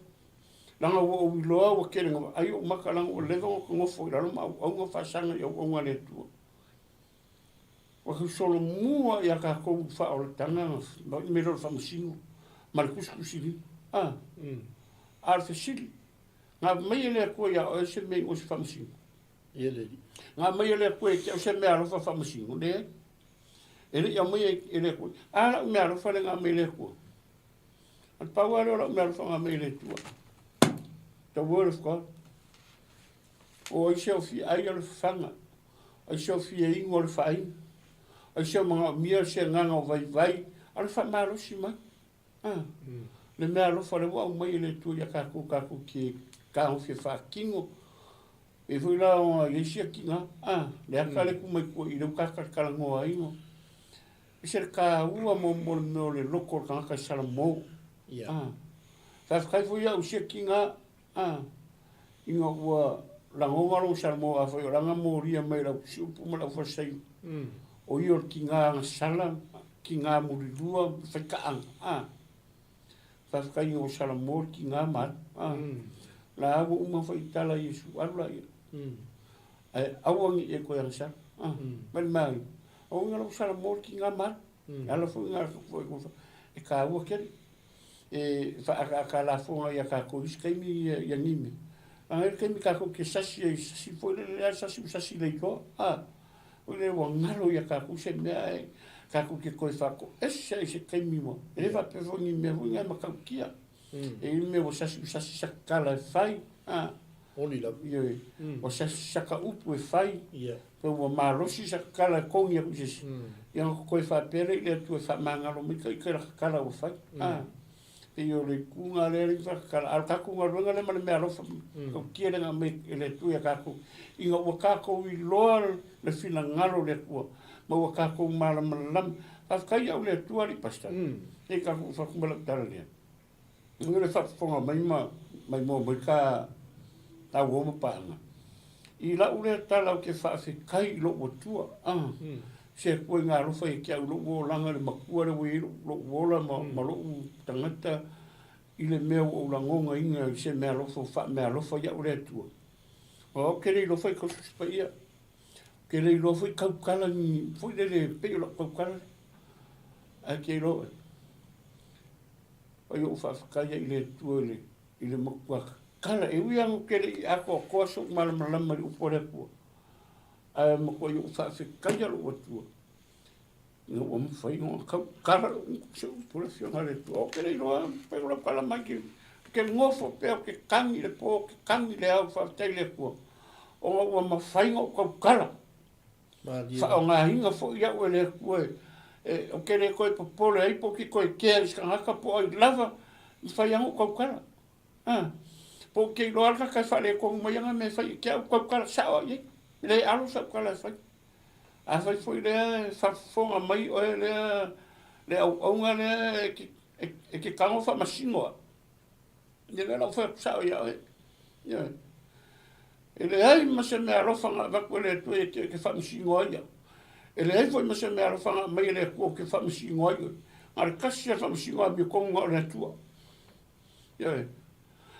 Langa o wiloa o kerenga, ai o maka langa o lewa o ngofo, lalo ma au ngā whasanga i au ngā le tua. Waka solo mua i a ka kou whaolatanga, ma i mele o whamasino. Ma le kuskusini. Ar fesili. Ngā mai ele koe ia o se mei o se whamasingo. Ngā mai ele koe kia o se mea rofa whamasingo. Ne? Ele ia mai ele koe. Ala o mea rofa le ngā mai ele koe. At pau ale o mea rofa ngā mai ele tua. The word of God. O ai se o fi ai ale whanga. Ai se o fi e ingo le whain. Ai se o mga mia se nganga o vai vai. Ale wha mea rosi mai. Le mea rofa le wau mai ele tua ia kako ki kao fia whakingo. E fui la o yesia ki ngā. Le aka le kumai kua i reu kakakala ngoa ingo. E se le ka ua mo le loko le kangaka sala mou. Whawhakai fui au sia ki ngā. Inga ua langonga lo sala mou a fai o ranga mo ria mai lau siupu ma lau whasai. O i or ki ngā sala, ki ngā murirua, whaikaanga. Whawhakai o sala mou ki ngā mat. La awa uma whaitala Yesu arula ia. Awangi e koe angsa. Mani mai. O inga lau sala mou ki ngā mat. Ala fu inga lau e ka awa kere. E whaaka la fonga ia ka ko iskaimi ia nime. Anga e kaimi ka ko ke sasi e sasi fo le sasi le ko. O le wangalo ia ka ko se mea e ka ko ke koe whako. Esa e se kaimi mo. E wa pe fongi me hunga makaukia. E me o sasi sakala e whai. Oli la. O sasi saka upu e whai. Pe o marosi sakala e kongi a kusesi. Ia koe whapere i le tu e whamangalo mika i kera kakala o whai. Pe o le kunga le ri whakala. Al kakunga runga le mane mea rofa. Kau kiere ngā me le tu ia kaku. Inga ua kako i loa le whina ngalo le kua. Ma ua kako mara malalam. Whakakai au le tua ri pasta. E kaku whakumala tara lea. Ngue le whakafonga mai mo mai ka tau oma paanga. I lau le tala o ke whawhikai lo o tua. Se koe ngā rofa e kia lo o langa le makua le wei lo ola ma lo o tangata i le mea o langonga inga i se mea rofa ia o le tua. O kere i lofa i kaususpa ia. Kere i lofa i kaukala ni fui le peo lo kaukala. A ke i loa. Ai o whawhakaya i le tua i le makua kala. E ui ango kere i ako a koa sok malamalama li upore kua. A makua i o whawhakaya lo o tua. Nga o mwhai ngā kaukala se upore whionga le tua. O kere i loa peo lo kala maki. Ke ngofo peo ke kangi le po, ke kangi le au whawhtai le kua. O ngā ua mawhai ngā kaukala. Wha o ngā hinga fo ia ue le kua. O kere koe popole ai po ki koe kea iska ngaka po ai lava i whai ango kaukala. Po ke loa alka kai whale ko umayanga me whai kia au kaukala sao ai. Le alo sao kala whai. A whai fo i lea whafonga mai o le au aunga lea e ke kango wha masingoa. Ni le lau whai sao ia oi. E le ai ma se mea rofanga wakwe le tue e ke wha masingoa ia. E le ai foi ma se mea rofanga mai le kua ke wha masingoa ia. Ngare kasi a wha masingoa mi konga o le tua.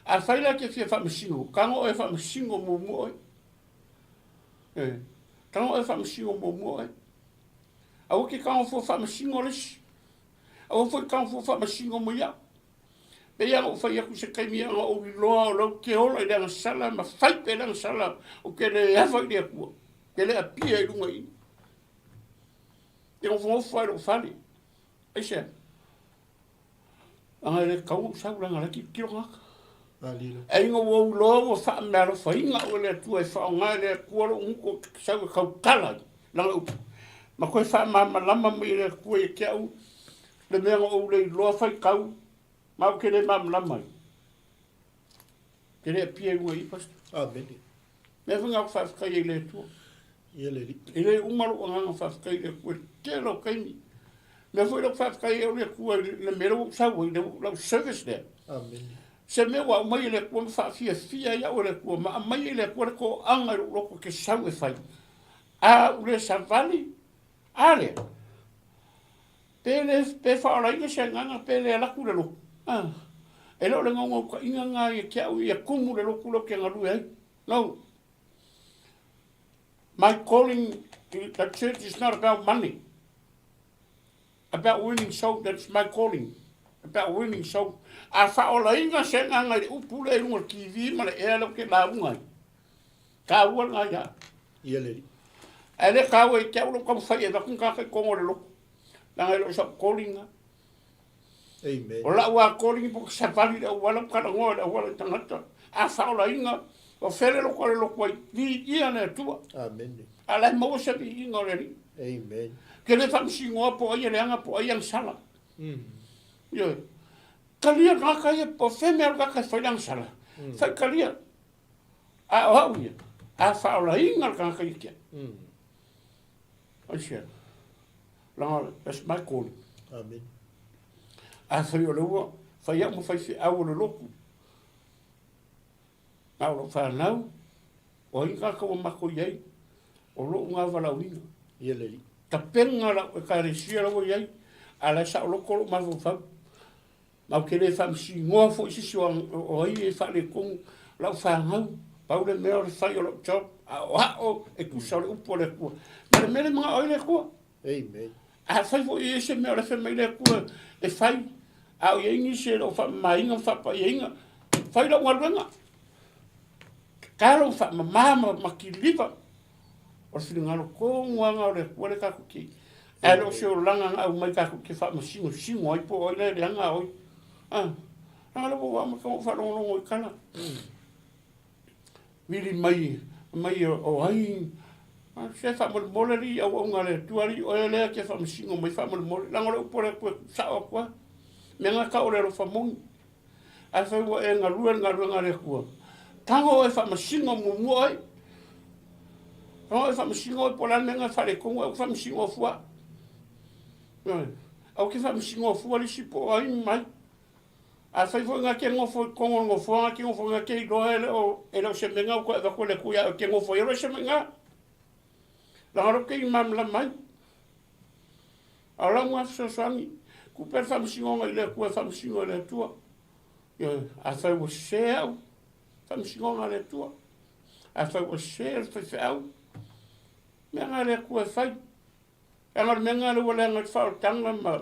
A whai la ke fia wha masingo. Kango e wha masingo mo mua oi. Kango e wha masingo mo mua oi. A uke kango fo wha masingo lesi. A uke kango fo wha masingo mo ia. Pe ia o whai aku se kaimi anga o loa o lau ke ola i leanga sala, ma whai pe leanga sala o ke le hawa i lea kua. Ke lea pia i runga i. E o whongo whai ro whali. Eise. Anga le kau sauranga laki kiro ngaka. E inga o loa o wha mea ro whainga o lea tua e wha o ngai lea kua ro unko sau e kau kala. Langa upu. Ma koe wha malama mai lea kua e kia au. Le meanga o le loa whai kau. Mau kere mam lamai. Kere pia ua i pasta. Amen. Me whinga o whawhikai e le tua. I le umaru o nganga whawhikai le kua te lau kaimi. Me whi lau whawhikai e le kua le mera o sau i lau service lea. Amen. Se me wa mai le kua fa fia ia o le kua ma mai le kua ko anga loko ke sau e fai. A ule savali ale. Pe fa ola inga se nganga pe le ala kule lo. E lo le ngongo ka inga nga ia kia u ia kumu le loko lo ke ngalu ai. No. My calling to the church is not about money. About winning souls, that's my calling. About winning souls. A whaola inga se nganga le upule e runga ki vi ma le ea lo ke la unga. Ka ua nga ia. Ia le. E le ka ua i te ulo kam whai e wakun ka kai kongo le loko. Nanga lo sa calling nga. Amen. O la ua calling po sa vali le wala kana ngoa le wala tangata. A whaola inga o where loko le loko ai. Ni ia ne tua. Amen. A lai maua sa vi inga le ri. Amen. Ke le whamsi ngoa po ai le anga po ai ang sala. Yo. Kalia ngaka ia po whemea ngaka whailang sala. Whai kalia. A o au ia. A whaola inga ngaka ia kia. Asia. Langa, that's my calling. Amen. A whai o leua. Whai au mo whai si au le loku. Au lo whanau. O inga ka o mako iei. O lo ngā walau inga. Ia le. Ta penga la e ka resia la iei. A la sa o lo kolo mafu whau. Mau ke le whamsi ngoa fo isi si o ai e whale kong lau whangau. Pau le mea o le whai o lo chop. A o hao e kusa o le upo le kua. Ma le mele mga oi le kua. Amen. A whai fo i ese mea o le whamai le kua e whai. A o iengi se lo whamainga whapa ienga. Whai la uaruenga. Karo whamamama makiliva. O le ngalo ko nganga o le kua le kakuki. E lo se o langa au mai kakuki whamasingo singo ai po oi le anga oi. Nga le wa ma ka fa lo ngo kala. Vili mai o ai. Se fa mo mo ri o nga le tuari o le ke fa msingo mai fa mo la ngo po le ko sa o kwa. Me nga ka o le fa mo. A fa wo e nga lu le ko. Tango e fa msingo mo mo ai. O e fa msingo po la nga fa le ko o fa msingo fwa. Au ke fa msingo fwa li si po ai mai. A fai fo nga ke ngofo kongo ngofo nga ke ngofo nga ke do ele o se menga ko va ko le kuya ke ngofo ele se menga la ro ke mam la mai ala mo so sangi ku per fam singo le ku fam singo le tua yo a fai wo se fam singo le tua a fai wo se fai au menga le ku fai Engar menga le wala ngat fa tanga ma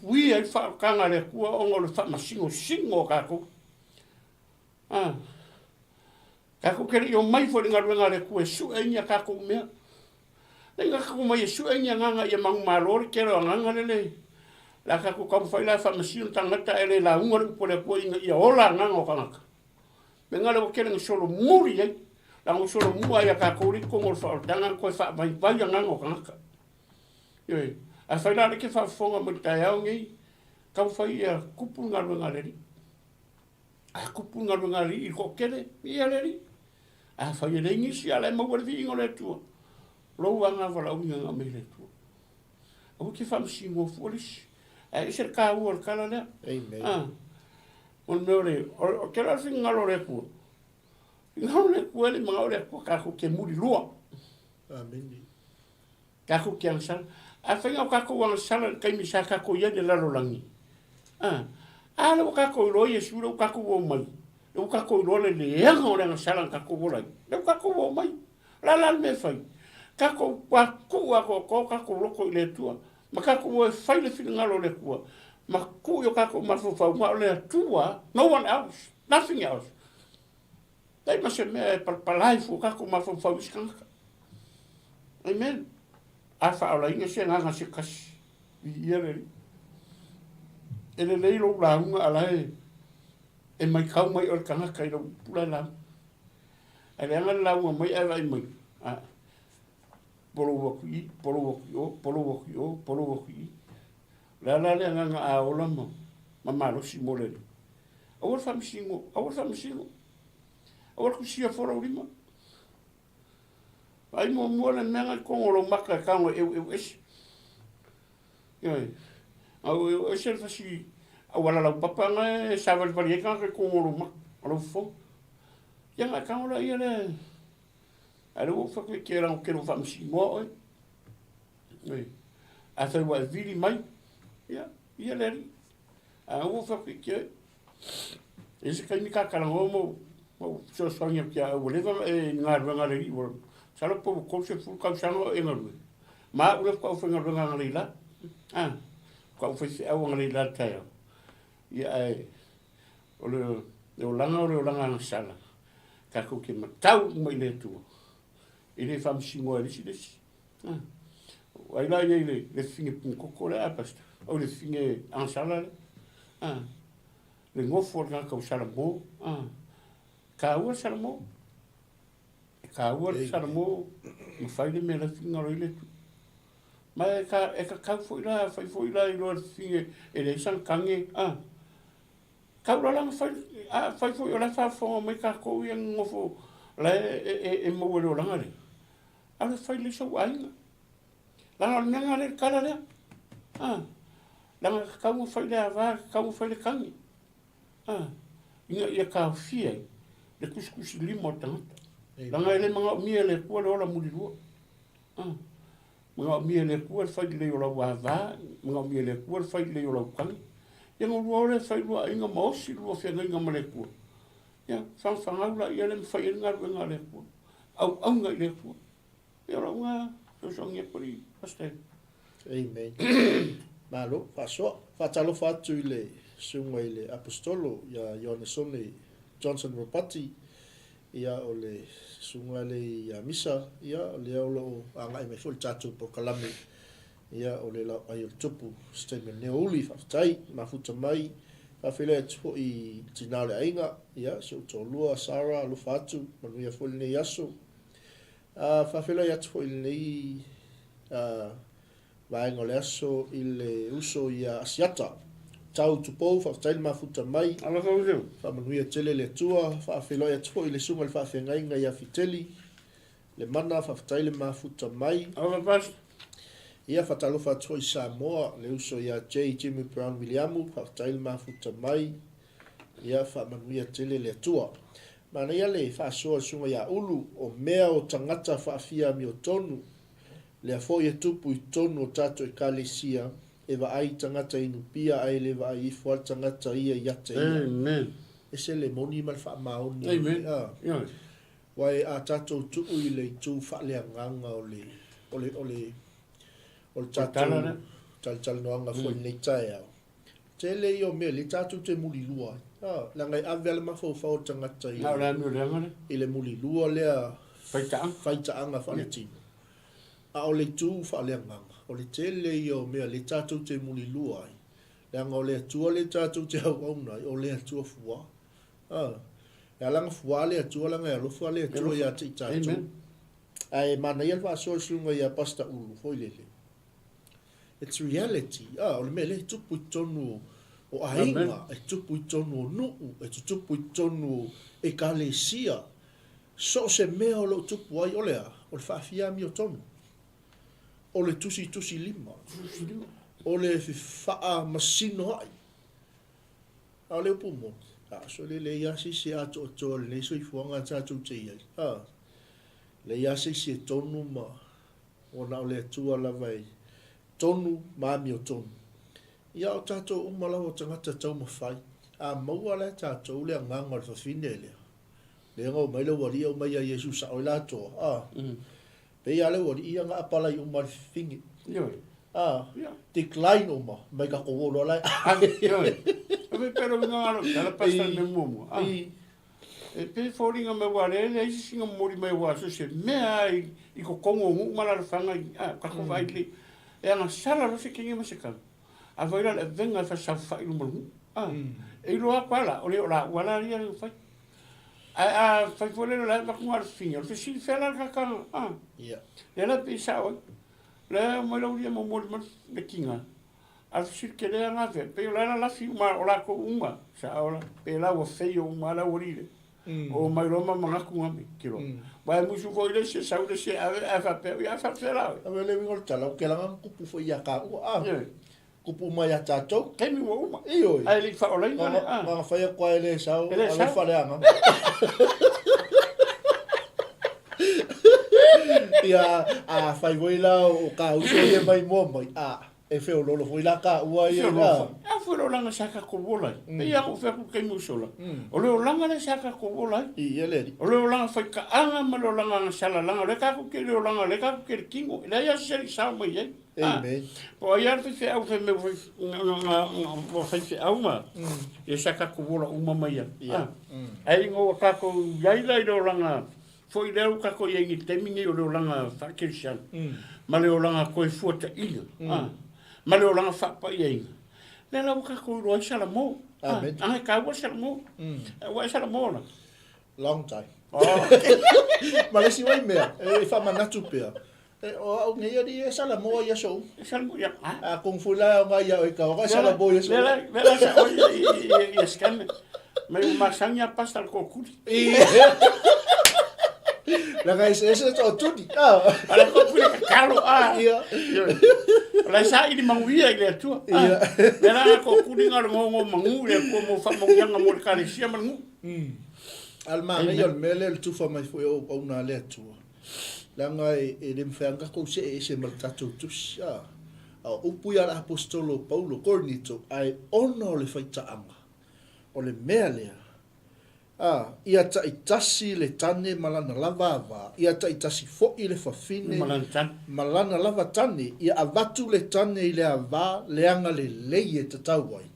ui ai fa kanga le kua o ngol fa singo kako. Kako kere yo mai fo ngar wenga le kua su enya kako me. Nenga kako mai su enya nganga ye mang malor kere nganga le. La kako kam fa la fa masino tangata ele la ngor po le kua inga ia ola nganga kanga. Menga le kere solo muri ai. La ngo solo mu ai kako ri ko ngol fa tanga ko fa vai nganga kanga. Yoi, a whai nare ke whawhonga mo tai au ngi, kau whai a kupu ngarunga leri. A kupu ngarunga leri i ko kere, i a leri. A whai e rengi si ala e mawari ingo le tua. Lou anga wala unga nga me le tua. O ke whamsi ngō fualis. A ise ka ua le kala lea. Amen. On meo le, o ke la whi ngalo le kua. Ngalo le kua le mga o le kua kako ke muri lua. Amen. Kako ke ansala. A whainga o kako wanga sala kai mi sa kako ia de lalo langi. A le o kako i roi e sura o kako o mai. Le o kako i roi le eanga o renga sala kako o lai. Le o kako o mai. La me whai. Kako wa kua ko kako loko i le tua. Ma kako o e whai le whina ngalo le kua. Ma ku yo kako mawhawhau ma o le tua. No one else. Nothing else. Dai ma se mea palai fu kako mawhawhau iskanga. Amen. A whaola inga se nganga se kasi. I iere. E le leilo la unga ala e mai kau mai or kanga kai ro pula la. E le anga la unga mai ala i mai. Polo woki i. La le anga a ola ma. Ma malo si mole. Awar whamsingo. Awar kusia fora urima. Ai mo le menga kongolo maka kango eu esi. Yoi. Au eu esi fasi wala la papa nga sa val val ka ko ngoro ma ro fo ya nga ka ora ia le alo fa ke era o ke no fam si mo oi a fa wa vili mai ya ia le a o fa ke ese ka mi ka kala mo so sonia que o leva ngar nga le o salo po ko se fu ka sano e ngalo ma o le ko fa nga nga le la ko fa se o nga le la ta ia o le langa sala ka ko ke matau mo le tu ele fam si mo le si ai la ile le finge ko ko le apasta o le finge en sala le ngofo nga ka sala mo ka ua saramo i whaile me la finga roi le tu ma e ka kau fo ila i loa finge e le isan kange kau la langa whai fo ila whaafonga mai ka kou i ang ngofo la e maua leo langa le ale whaile sau ainga langa nanga le kala lea langa kau whaile a vā kau whaile kange inga ia ka fia le kuskusi lima o tangata. Langa ele mga mia le kua le ola muri rua. Mga mia le kua le whai le ola wāwā, mga mia le kua le whai le ola ukangi. Ia ngā rua le whai rua inga maosi rua whianga inga ma le kua. Ia, whangwhangaula ia le mwhai ngā rua ngā le kua. Au aunga i le kua. Ia rau ngā, songia pari, pastai. Amen. Malo, whasoa, whatalo whatu i le sunga i le apostolo, ia Ionesone Johnson Ropati, ia o le sunga le ia misa, ia o le aula o angai me ful tatu po kalame, ia o le lau ai o tupu, statement neo uli, whaftai, mafuta mai, whawhile atu i tinale ainga, ia, se uto lua, Sara, lufa atu, manuia fuli nei aso, whawhile atu i nei vaenga le aso i le uso ia asiata, tau tupou whaftaile mafuta mai. Ala kau zeu. Whamanuia tele le tua, whaafiloi atu i le sunga le whaafengainga ia fiteli, le mana whaftaile mafuta mai. Ala pas. Ia whatalofa atu i Samoa, le uso ia J. Jimmy Brown Williamu, whaftaile mafuta mai. Ia whamanuia tele le tua. Mana ia le whaasoa sunga ia ulu, o mea o tangata whaafia mi o tonu, le afo ia tupu i tonu o tato e kalesia, e wa ai tangata inu pia ai le wa ai ifo al tangata ia iata ia. Amen. E se le moni mal wha maoni. Amen. Ia. Wai a tato tuu i le tu wha lea nganga o le tato tal noanga fo nei tae au. Te le i o mea, le tato te muli lua. Langai avele mafo fao tangata ia. Nau rea mi o reanga. I le muli lua lea Faita anga wha le tino. A o le tu wha lea nganga. O le tele i o mea le tātou te muli lua ai. Leanga o le atua le tātou te au auna o le atua fua. E langa fua le atua langa e alofa le atua ia te i tātou. Ai mana ia lwa soa sunga ia pasta ulu foi lele. It's reality. O le mea le tupu i tonu o ainga, e tupu i tonu o nuu, e tupu i tonu e kalesia. So se mea o lo tupu ai o lea, o le whaafia mi o tonu. O le tusi lima. O le whaa masino ai. A le upu mo. So le iasi se ato ato le neso i fuanga tātou te iai. Le iasi se tonu ma. O na o le atua lawai. Tonu maami o tonu. Ia o tātou umala o tangata tau mawhai. A maua le tātou le anganga o le whawhine lea. Le ngau mai le waria o mai a Yesu sa o latoa. Pei ale wari ia nga apala i umar fingi. Ioi. Decline oma, mai ka kowolo lai. Ioi. Ame pero nga alo, kala pasta me momo. E pe fōringa me wale, le isi singa mori me waso se mea i ko kongo ngu mara whanga i kako vai li. E anga sala rofi kingi ma se kala. A vaira le venga fa sa whai lumaru. E iloa kwala, ole ola wala ria le whai. Fai fole la va com arfinha, o se fela ka kan. Ela pisa o. La mo lo dia mo mo de kinga. Al se que le na ve, pe la fi ma ola ko uma, sa ola, pe la o feio uma la orire. O mai roma manga ku ngami kilo. Ba mu su foi le se sa o se a fa pe, a fa fela. A le ngol tala, que la ku pu foi ya ka. kupu mai a tātou. Kemi wa uma. Ioi. Ai li whaolai ngane. Mga whaia kwa ele sau. Ele sau. Whareanga. Ia a whai waila o ka uso ia mai mua mai. E wheo lolo waila ka ua ia. A whero langa saka ko wolai. E ia ko wheku kei musola. O leo langa le saka ko wolai. I ele. O leo langa whai ka anga ma leo langa nga sala langa. Le kako ke leo langa, le kako ke kingo. Le ia seri sao mai ei. Amen. Po ai ar te au te me whai au ma. E saka ko wola uma mai ia. Ai ngo kako iaila i leo langa. Foi leo kako iengi temingi o leo langa whakirishan. Ma leo langa koe fuata inga. Ma leo langa whapa ienga. Le lau kako roi sala mo. Amen. Ange ka ua sala mo. Ua sala mo na. Long time. Ma lesi wai mea. E whamanatu pea. O au ngai ari e sala mo ia so. Sala mo ia. A kung fula o ngai ia o ika. O kai sala mo ia so. Lela sa oi ia scan. Ma i masanga pasta al kokuri. La ngai se to tudi. Ala kokuri ka kalo. Ia. La sa ini manguia ile tu. Lela kokuri ngal ngo mangu le ko mo fa mo yanga mo kalisia mangu. Alma ngai ol mele el tu fa mai foi o una le tu. Langa e le mfanga ko se mercato tus a upu ya apostolo Paulo Cornito ai ono le faita anga o le mea lea ia ta itasi le tane malana lava va ia ta itasi fo i le fafine malana lava tane ia avatu le tane i le ava le anga le leie te tauai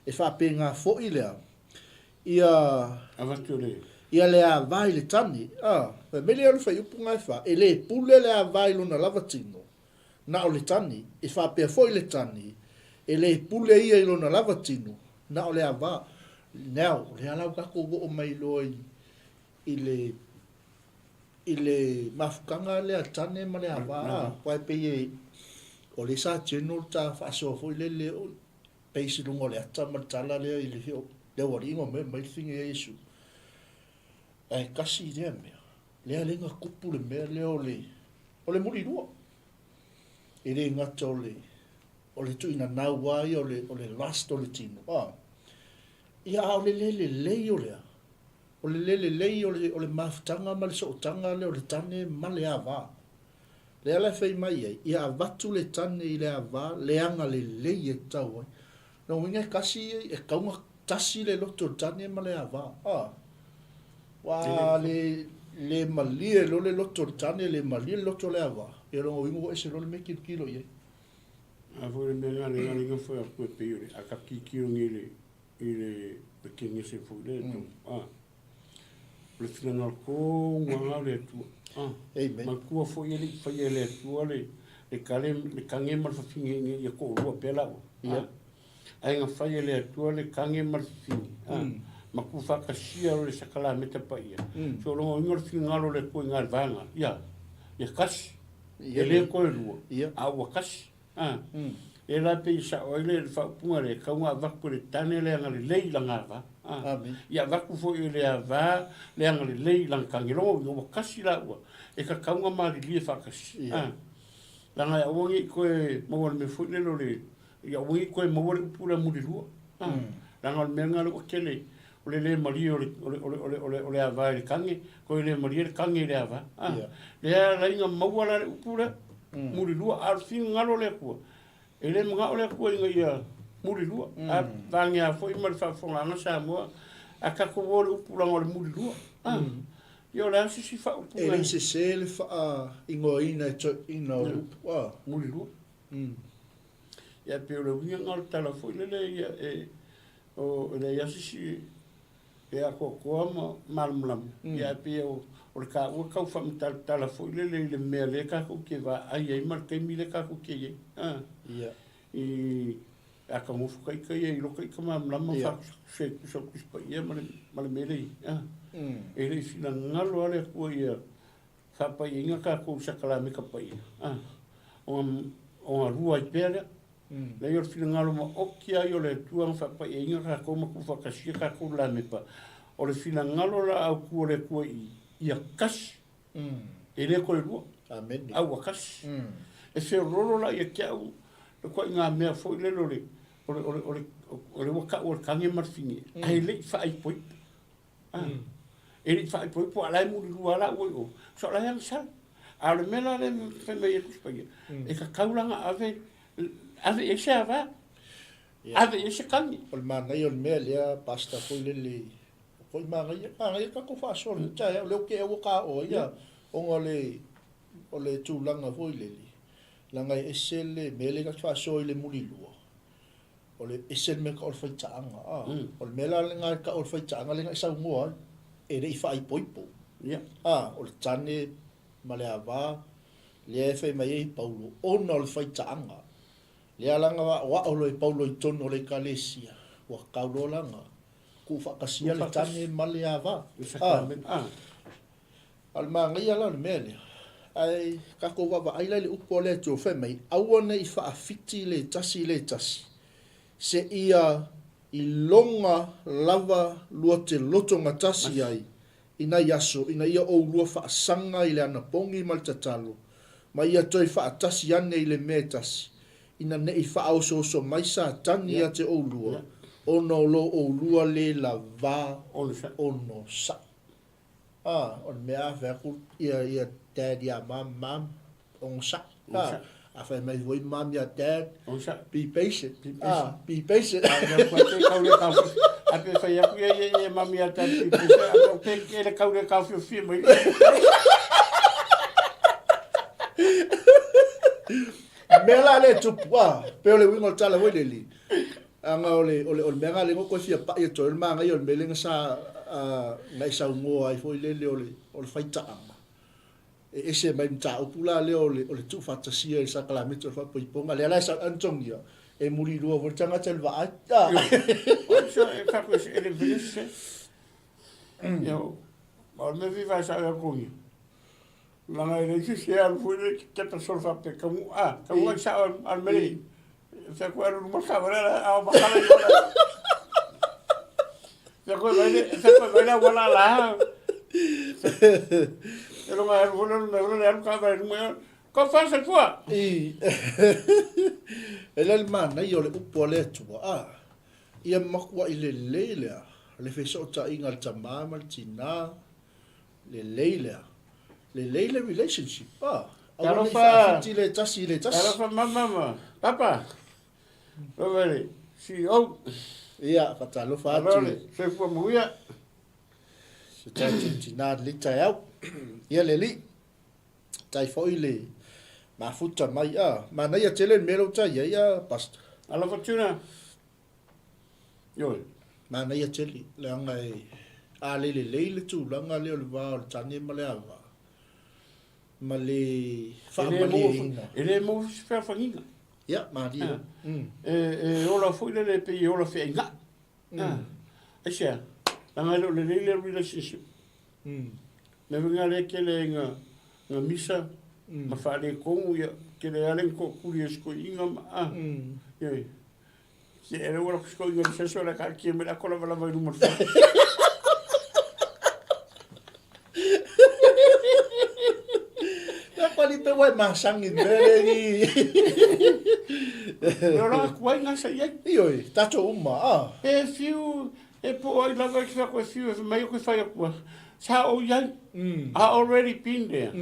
e fa penga fo i lea ia avatu le ia le avai le tani pe mele o fai upunga e fa e le pule le avai lona lavatino na o le tani e fa pe foi le tani e le pule ia i lona lavatino na o le ava now le ala ka ko o mai loi ile mafukanga le tani ma le ava pa pe e o le sa general ta fa so foi le pe si lungo le ata ma tala le ile le wari ngo me mai singa yesu ai kasi dia mea lea lenga kupu le mea lea o le muri rua e le ngata o le tuina nau ai o le last o le tino ia o le lele lei o lea o le lele lei o le mafutanga ma le sootanga le o le tane ma le ava lea la fei mai ai ia avatu le tane i le ava leanga le lei e tau ai na winga kasi e kaunga tasi le loto tane ma le ava wa le malie lo le loto tane le malie loto le ava e lo wingo ese lo le me kilo ye a foi me nga foi a ko pe yore a ka kilo ngile ile pequeno se foi le tu le final ko nga le tu amen ma ko foi ele tu le kale le kange mal fa finge ye ko ro pela ai nga fa ele tu le kange mal finge ma ku fa ka sia le sakala meta pa ia so lo ngor fingalo le ko ngal vanga ya kas ele ko ru a wa kas e la pe sa o le fa punga le ka nga va ko le tane le ngal le langa va amen ya va ku fo ile va le ngal le lang ka ngiro no kas la wa e ka nga ma li fa kas langa ya wongi ko mo me fu le lo le ya wongi ko mo le pula mu di lu langa me ngal ko kele o le mari o le ava le kange ko le mari le kange le ava le la inga mawala le upura muri lua al fin ngalo le ko ele mga ole ko inga ia muri lua a vanga foi mal fa fonga na sa mo a ka ko le upura ngol muri lua yo la si fa upura ele se le fa ingo ina to ina wa muri lua ya pe le vinga ngol tala foi le ia o le ya si e a ko malmlam ia pe o ka o ka fa tala foi le me le ka ko ke va ai mar ke mi le ka ko ke ia e a ka mo fukai ka ia lo kai ka malmlam fa se so ku pa ia mal me le e le fina ngalo ale ko ia fa pa ia ka ko sa kala me ka pa ia o rua i pele le yo fina ngalo mo okia yo le tuang fa pa ia ka ko mo ku fa ka si ka ko la me pa o le fina ngalo la au ku le ko ia kas e le ko lu amen au kas e se rolo la ia kia ko nga me fo le lore o waka o kange marfingi ai le fa ai poi ele fa ai poi po ala mu lu ala o so la yang sa ale mela le fe me e kuspa e ka kaulanga ave e se ava ave e se kangi o mana i o mele ya pasta foi le foi mana ia ka ko fa so le cha le ke o ka o ia o le tūlanga foi le langa e sele mele ka fa so le muli lua o le esel me ka o fai tanga o le mela le nga ka o fai tanga le nga sa ngoa e le fa i poipo o le tane ma le ava le fe mai e paulo o no le fai tanga le alanga wa o le paulo i tono le kalesia wa kaulo langa ku fa kasia le tane ma le ava al manga ia la le mele ai ka ko wa ai le upo le to fe mai au nei fa afiti le tasi se ia i longa lava lua te loto ngatasi ai ina yaso ina ia o lua fa sanga i le ana pongi mal tatalo ma ia toi fa tasi ane i le metasi ina nei fa o so mai sa tani a te o lua ono lo o lua le la va ono sa on mea verku ia dad ya mam on sa I find my voice, mom, your dad. Be patient. Be patient. I prefer your mom, your dad. I don't take a counter coffee film. Mela le tupua, pero le wingo tala weleli. Anga ole mega le ngoko fia pa ye tol manga yo melinga sa ngai sa ngo ai foi le ole faita anga. E se mai mta upula le ole tu fata sia e sa kala metro fa poi ponga le ala sa antongia e muri lua vo tanga tel va ata. So e fa ko e le vise. Yo, ma me viva sa ya kogi. La ngai le se al foi que pessoa fa pe como como sa al meri. Se ko era uma cabra a bacala. Se ko vai wala la. Era uma era um cabra ko fa se tua. El alman io le upo le tua ia makwa ile leile le fe so ta ingal tama mal tina le leile relationship Cara fa le tasi Cara fa mama papa Overe si o ia fatalo fa se fu muia se ta tina lita au ia leli tai foi le ma futa mai ma na ia tele melo ta ia pasta alla fortuna yo ma na ia tele le ngai a le tu langa le va tani ma le ava ma le fa ma le ele mo fa fanina ia ma dia ola foi le pe ola fe nga asia langa le relationship me venga le que le nga misa ma fa le ko ya que le alen ko curious ko inga yo se era ora ko inga se so la ka ki me la ko la va no morfa la quali pe wai ma sangi bele pero la ko inga sa ya io tato uma e fiu e po ai la ko fa ko fiu e mai ko fa ya ko sa o ya I already been there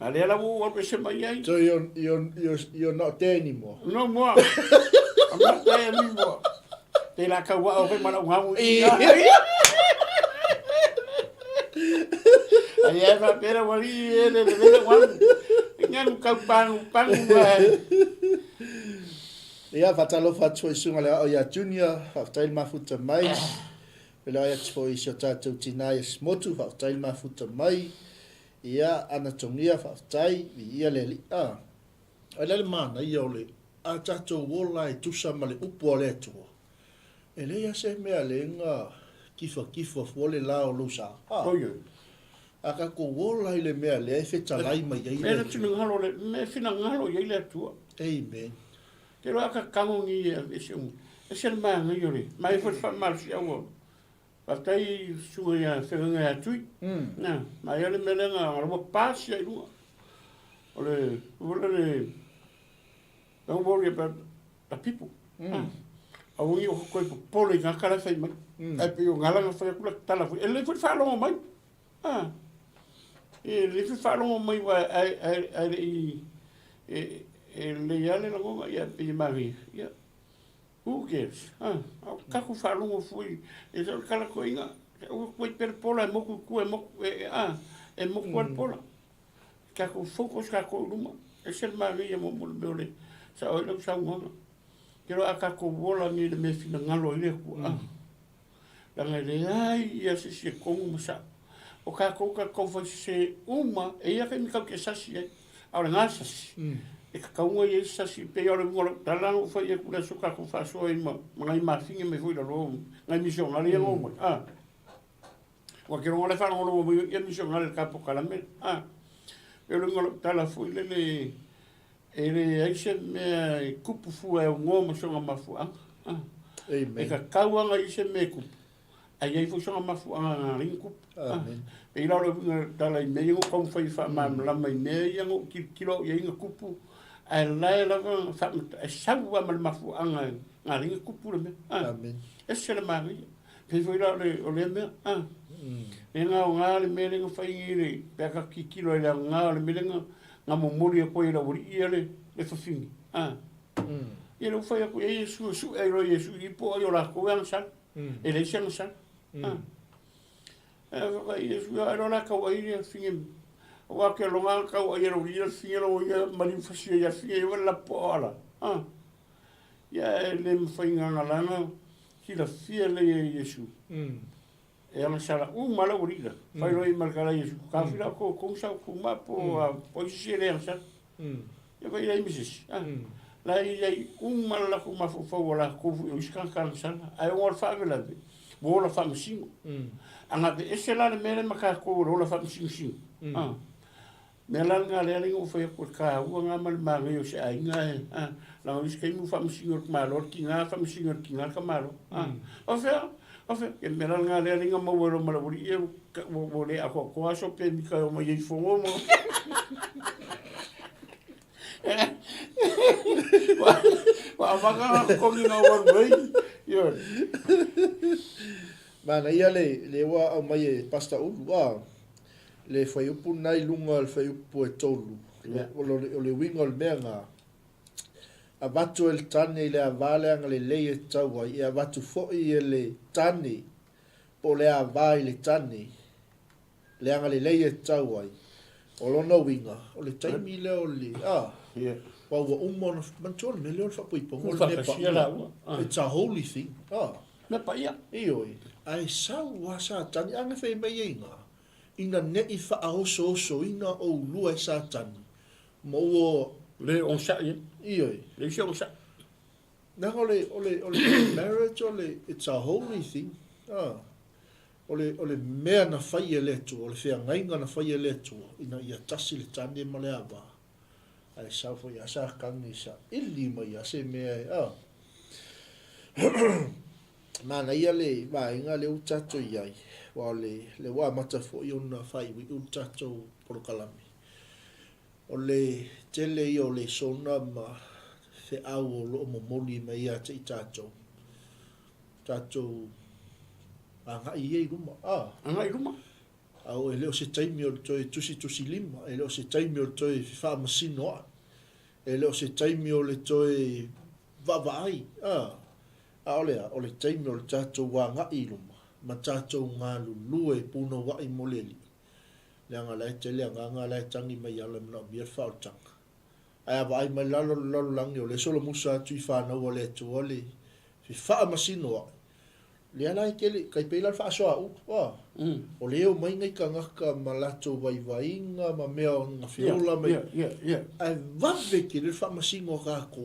ale la wo o se mai ai so you're not there anymore no more I'm not there anymore te la ka wa o fe mana ngamu ai eva pera wali ele le wan ngan ka pang ia fatalo fatso sunga le o ya junior after ma futa mai pela ia foi so tatu tinai smotu after ma futa mai ia anatomia after ia le ala mana ia ole a tatu wola e tusa male upo le tu ele ia se me alenga kifa fole la o lusa oyo aka ko wola ile me ale fe talai mai ia me tinu ngalo le me fina ngalo ia le tu amen ke ro aka kango ni e se ma ngori mai fa mal si awo atai suya se nga tu na mai ale melenga ro pas ia lu ole don't worry about the people. Au i o koe pole ngā kara whai mai. Ai pe o ngalanga whai kula tala whai. E le whai whalonga mai. E le whai whalonga mai wa e le iale la ngonga ia pe i mahi. Who cares? Au kaku whalonga fui. E sa kala koe inga. O koe pere pola e moku kua e moku e moku al pola. Kaku focus kaku ruma. E sel mahi ia mo mole meole. Sa oi lau sa ngonga. Kero a kako wola ni le me fina ngalo i le kua. Langa le ai ia se kongu masa. O kako ka kofa se uma e ia kai mikau ke sasi ai. Aure ngā sasi. E ka kaunga i e sasi pe ore ngola. Talango fai e kura so kako faso e ngai mafinga me fui la roa. Ngai misionari e ngomoi. Wa kero ngole whana ngolo mo ia misionari ka po kalamel. E ore ngola tala fui le e le aise mea kupu fua e o ngoma songa mafuanga. E ka kauanga ise mea kupu. Ai ei fu songa mafuanga ngā ringa kupu. E ila ora tala i mea ingo kau whai wha lama i mea iango kilo i inga kupu. Ai lai lava e sau ama le mafuanga ngā ringa kupu le mea. E sere maa ngai. Pei fu ila o le mea. E ngā o ngā le mea ringa whai ngire. Pea ka ki kilo i la ngā le mea ringa. Ngā momori a koe la wari ia le whawhingi. Ia lau whai ako e Yesu, e roi Yesu, i po ai o la koe ang san. E le siang san. E whaka Yesu, e ro la kau ai rea whingi. O wake longa kau ai ero ria whingi ro ia marim whasia ia whingi e wala po ala. Ia e le mwhainga ngā langa, ki la whia le Yesu. E ala sala mala urida fai roi markala Yesu ka fila ko sa ko ma po isi le ansa e vai ai misis la ai mala ko ma fo wala ko iskan kan sana ai o fa vela bo la fa msingo anga de esela le mele maka ko ro la fa msingo me la nga le ringo fai ko ka u nga mal ma yo se ai nga la o iskai mu fa msingo ma lo ki nga fa msingo ki nga ka malo o fa e mera ngā rea ringa mawaro marawuri e o le ako ko aso pe mi ka o mai e fongo mo. Wa waka kongi ngā warwai. Mana ia le wa au mai e pasta ulu le whai upu nai lunga le whai upu e tolu. O le winga o le mea ngā. A watu e le tane le a valeanga le lei e taua i a watu foi e le tane po le a vai le tane le anga le lei e taua i o lona winga o le taimi le o le wa umona mantua me leo le whapuipongo le nepa it's a holy thing Nepa ia ioi ai sau wa sa tane anga whai mai inga ina ne i wha aoso oso ina o lua e sa tane mo o le on sa ioi le si on sa na ole marriage it's a holy thing ole mea na fai e le tu ole fea ngainga na fai e le tu ina ia tasi le tane ma le ava ai sa fo ia sa kangi sa ili ma ia se mea mana ia le va inga le utato iai wa le wa mata fo i una fai wi utato por kalami ole tele i o le sona ma fe au o lo mo moli ma ia te i tato anga i e ruma anga i ruma au e leo se taimi o toi tusi lima e leo se taimi o toi fa masino e leo se taimi o le toi vavai ole taimi o le tato wa nga i ruma ma tato ngā lulu e puno wa i moleli le anga lai tele anga lai tangi mai ala mna bia fautanga ai ava ai mai lalo langi o le solo musa tui whanau o le tu o le fi wha masino le ala kele kai peila fa so o leo mai ngai ka ngaka ma lato vai vainga ma mea nga fiola mai ai vave ke le fa masino ka ko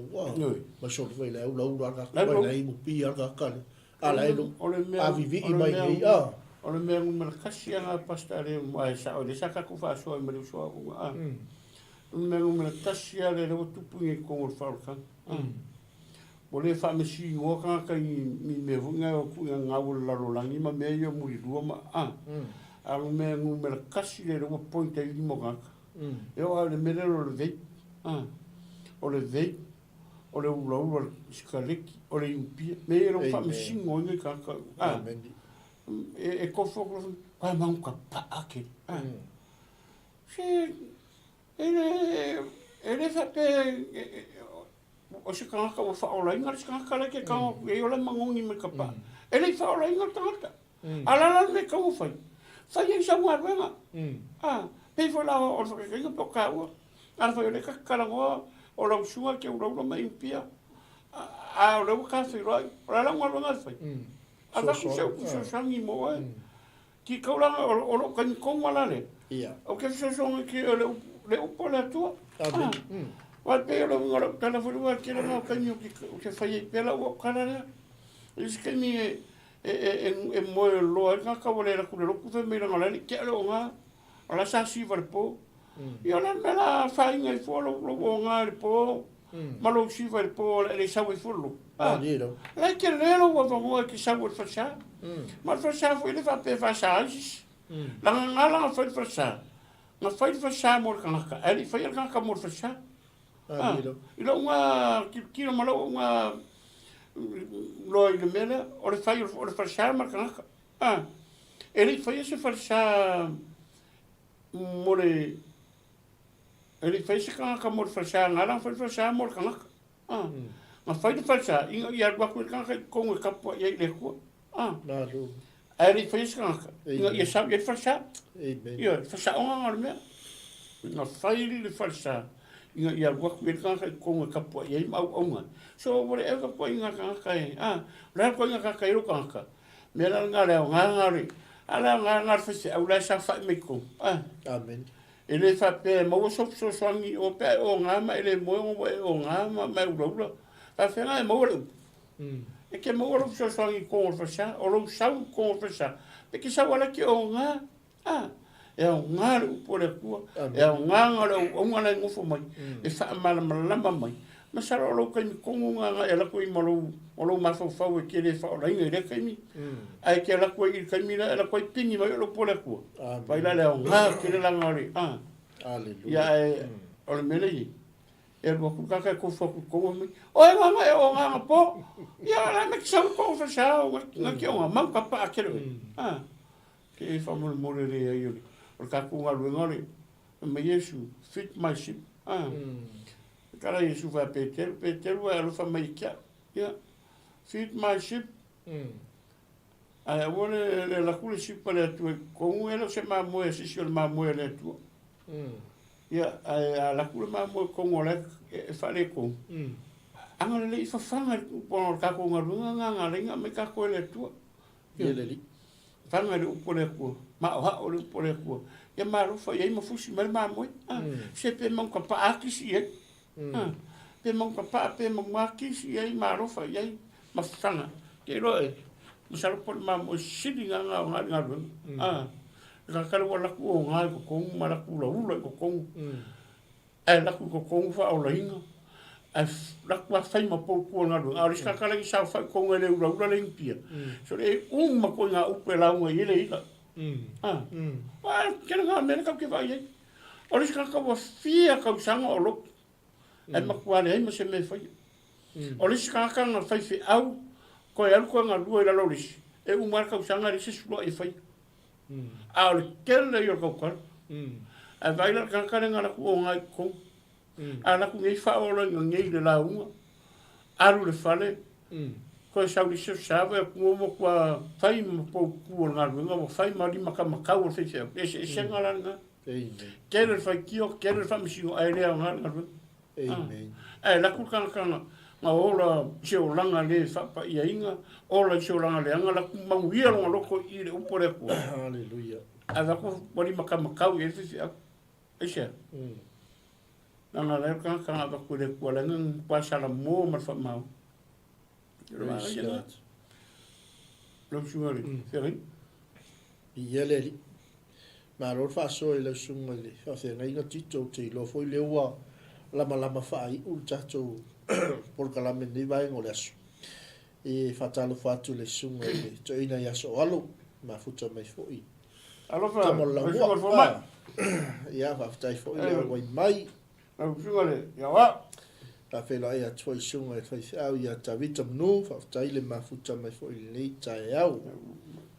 ma so vai la ula ka vai la mu pia ka kale ala elo a vivi i mai nei o le mea ngumela kasi anga pastare mai sa o le saka ku fa so mai so o le mea ngumela kasi ale le tupu ngi ko fa ka o le fa mesi ngo ka ka mi me vunga o ku nga o la rolangi ma me yo muri dua ma a le mea ngumela kasi le o point ai mo ka e o le mea le ve o le ve o le ula sikaleki, o le impia, me e rong whamisingo o ngai kaka. E kofo kofo, ai maunga ka paake. Se, ele whape, o se kangaka o whaolainga, se kangaka leke kanga, e o le mangongi me ka pa. Ele whaolainga tangata. Alala me ka whai. Whai e sa mua ruenga. Pei whala o whakakinga po ka ua. Ala whai o le kakarangoa, o lau sunga ke uraura mai impia. A o lau ka whiroi, o la lau marunga whai. A taku seu kusosangi mo e. Ki kauranga o lo kani konga le. O ke kusosonga ki o le upo le atua. Wa pe o lau ngara tana whurua ki ranga o kani o ke whai e pela ua kararea. Isi kemi e moe loa e ngaka wale raku le roku whe meira ngalani ke alo ngā. O la sa siwa le po. I ona mela whainga i fōlo o ngā le po. Malo siwa le po le sawa i fōlo. Lai ke lero wa vangoa ki sawa le whasa. Ma le whasa fo i le whape whasa aisis. Langa ngala nga whai whasa. Nga whai whasa mo le kangaka. Eli whai le kangaka mo le whasa. I lo unga kira malo unga loa i le mele. O le whai o le whasa mo le kangaka. Eli whai se whasa mo le ele fez kangaka mo fasa ngala foi fasa mo kangaka ma fai de fasa inga ia ba ko kangaka ko e kapo ia le ko na ru ele fez kangaka inga ia sa ia fasa ia fasa onga me na fai de fasa inga ia ba ko kangaka ko e kapo ia mau onga so whatever ko inga kangaka la ko inga kangaka ro kangaka me la ngala ngari ala ngala fasa au la sa fa me ko amen. Ele fa pe mo so swangi o pe o ngama ele mo o ngama ma ula fa fe nga mo ula e ke mo ula so swangi ko fa sa o lo sa ko fa sa pe ke sa wala ke o nga e o nga po le ku e o nga o nga ngo fo mai e fa mal mai ma sa lo ka mi ko nga e la ko i mo lo ma fo fa o ke le fa o ringa le ka mi ai ke la ko i ka mi la ko i pingi mai lo po le ku vai la le o nga ke le la ngori Aleluia. Ya o le mele i. E lo ku ka ko fo ko mi. O e mama e o nga po. Ya la me sa ko fa sa o nga ke o ma ka pa ke le. Ke fa mo mo le ai o. O ka ku nga lu ngori. Me Yesu fit my ship. Cara Yesu va Peter wa lo fa mai kia. Ya. Fit my ship. Ai wole la ku le ship le tu ko ngelo se ma mo e si le ma mo le tu. Ya la kula ma mo ko ngole e fale ko anga le fa fanga po ka ko nga ringa me ka ko le tu Ele li fanga le po le ko ma o le po le ko ya ma ro fa ye ma fusi ma mo se pe mon ka pa aki si e pe mon ka pa pe mon ma ki si e ma ro fa ye ma fanga ke ro e mo sa po ma mo sidi nga la kala wala ku nga ko mara ku la ula ko la ku ko fa o la inga la ku fa ma po ku nga a ri ska kala ki sa fa ko le ula le impia so le ma ko nga u pe la nga ile ila wa ke nga me ka ke va ye o ri ska ka wa fia ka sanga o lo e ma ku ale ma se me fa o ri ska ka nga fa fi au ko ya ko nga lu ila lo ri e u marka sanga ri se sulo e fa a o kele yo ko ko a vai la ka ka nga la ku nga ko a la ku ngai fa o lo ngai de la u a lu le fale ko sa ri se sa va ku mo kwa fai mo po ku nga lu nga mo fai ma ri ma ka o se se se nga la nga kele fa ki o kele fa mi si o ele nga amen la ku ka nga ola se o langa le fa pa ia inga ola se o langa le anga la ku manguia lo loko i le upo le ku Aleluia. ava ko boni makau e se ese nga le ka ava ku le ku la ngang pa sala mo ma fa mau lo suari feri I ele li ma ro fa so le sunga le fa se ngai nga tito te lo foi le wa lama fa i u tato por kala me ni vai ngole aso e fatalo fatu le sunga le to ina ya so alo ma futa mai foi alo fa ya fa tai foi le wa mai lo suari ya wa a whela e atua I sunga e whai au I a tawita mnu, whaftai le mafuta mai fo I nei tae au.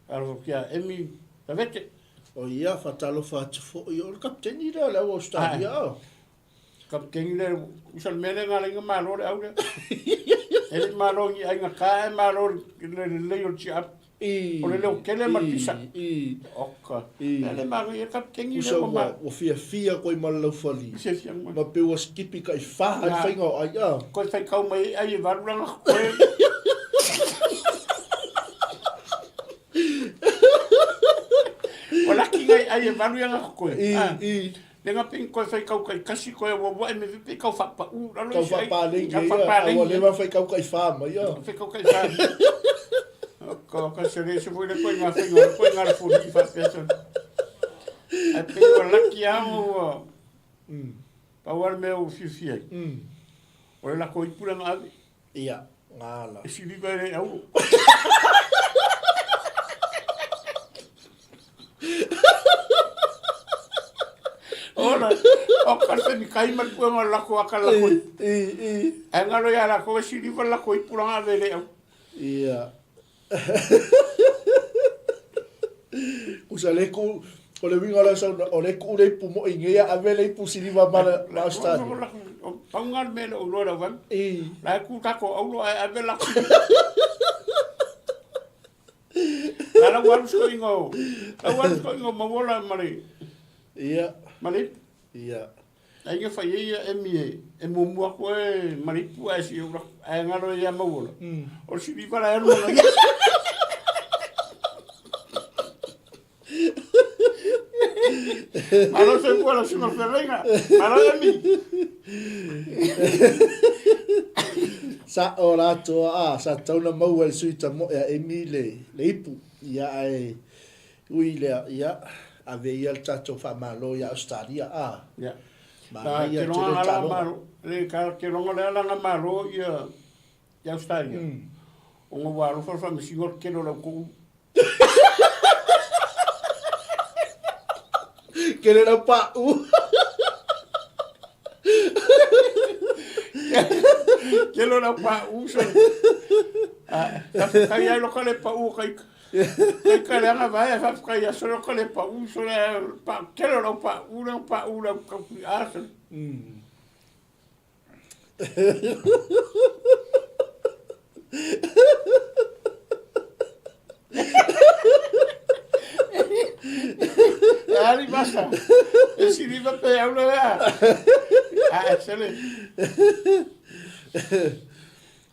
Aro kia emi, ta vete. O ia whatalo whatu fo I o kapteni rea le au Australia au. Kapteni le, usal mele ngā ringa mālore au le. Ele mālore I ainga kāe mālore le leo ti ap. O le leo kele matisa. Oka. Ele mālo I kapteni le o mā. O fia koe malau whali. Fia mā. Ma pe wa skipi kai whaha I whainga o ai au. Koe whai kau mai ai e varuranga koe. O laki ngai ai e varuranga koe. Lenga ping koe whai kau kai kasi koe wa me vipi kau whapa u. Kau whapa lengi ia. Awa lewa whai kau kai whama ia. Whai kau kai whama. Ko se re se foi depois na foi na furi fa peso. A pego laki amo. Pa war meu fifi. O la coi pura na. Ia, ngala. E si viva e au. Ora, o karte mi kai mal pu ma la ko akala ko. Engalo ya la ko si viva la coi pura na vele au. Ia. Kusa le ku o le winga la sa o le ku le pu mo ingia a vele pu si viva mala la sta. Pangal me o lo van. La ku ka ko o lo a vela. La wan sko ingo. La wan sko ingo mo vola mari. Ia. Mari. Ia. Ai que fai e mi e mo mo ko e mari pu a si o a ngalo ya mo vola. O si vi para erlo. Malo se puede hacer una ferreña. Malo de mí. Sa ora toa sa tauna mau e suita mo e Emile le ipu ia ai uile ia ave ia tato fa malo ia Australia Ya. Ma ia te lo ala malo le ka ke lo le ala malo ia ya Australia. O mo wa lo fa mi sigor ke lo ko. Kere la pa u. Kelo la pa u so. Kai ai lo kale pa u kai. Kai la vai fa kai ya solo kale pa u so la pa kelo la pa u la ka asa. Ali basta. E si viva pe aula. Excelente.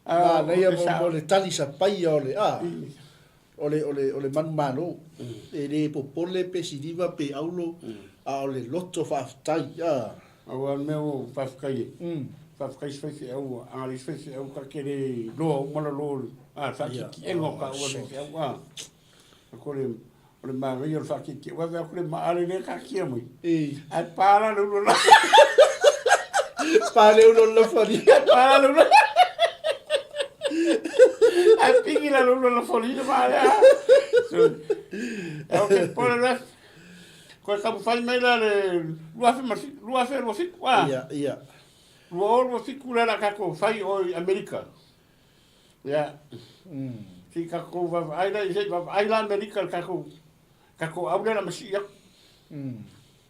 Na ia mo le tali sa pai ole ole manu e le popole pe si viva pe aulo a ole loto fa tai Awa meu fafkai. Fafkai fai au ali fai au ka kere lo mala lo. Fa ki engo ka o le au. Ko le ma rio fa ki wa va ko le ma ale le ka ki mo. Ai para lo lo. Para lo lo fori. Para lo. Ai pingi la lo lo fori para. Okay, por la ko ka fai mai la lu afe wa. Ia. Lu fi kula la ka ko fai o America. Ya. Si ka ko va ai la America ka ko au la masia.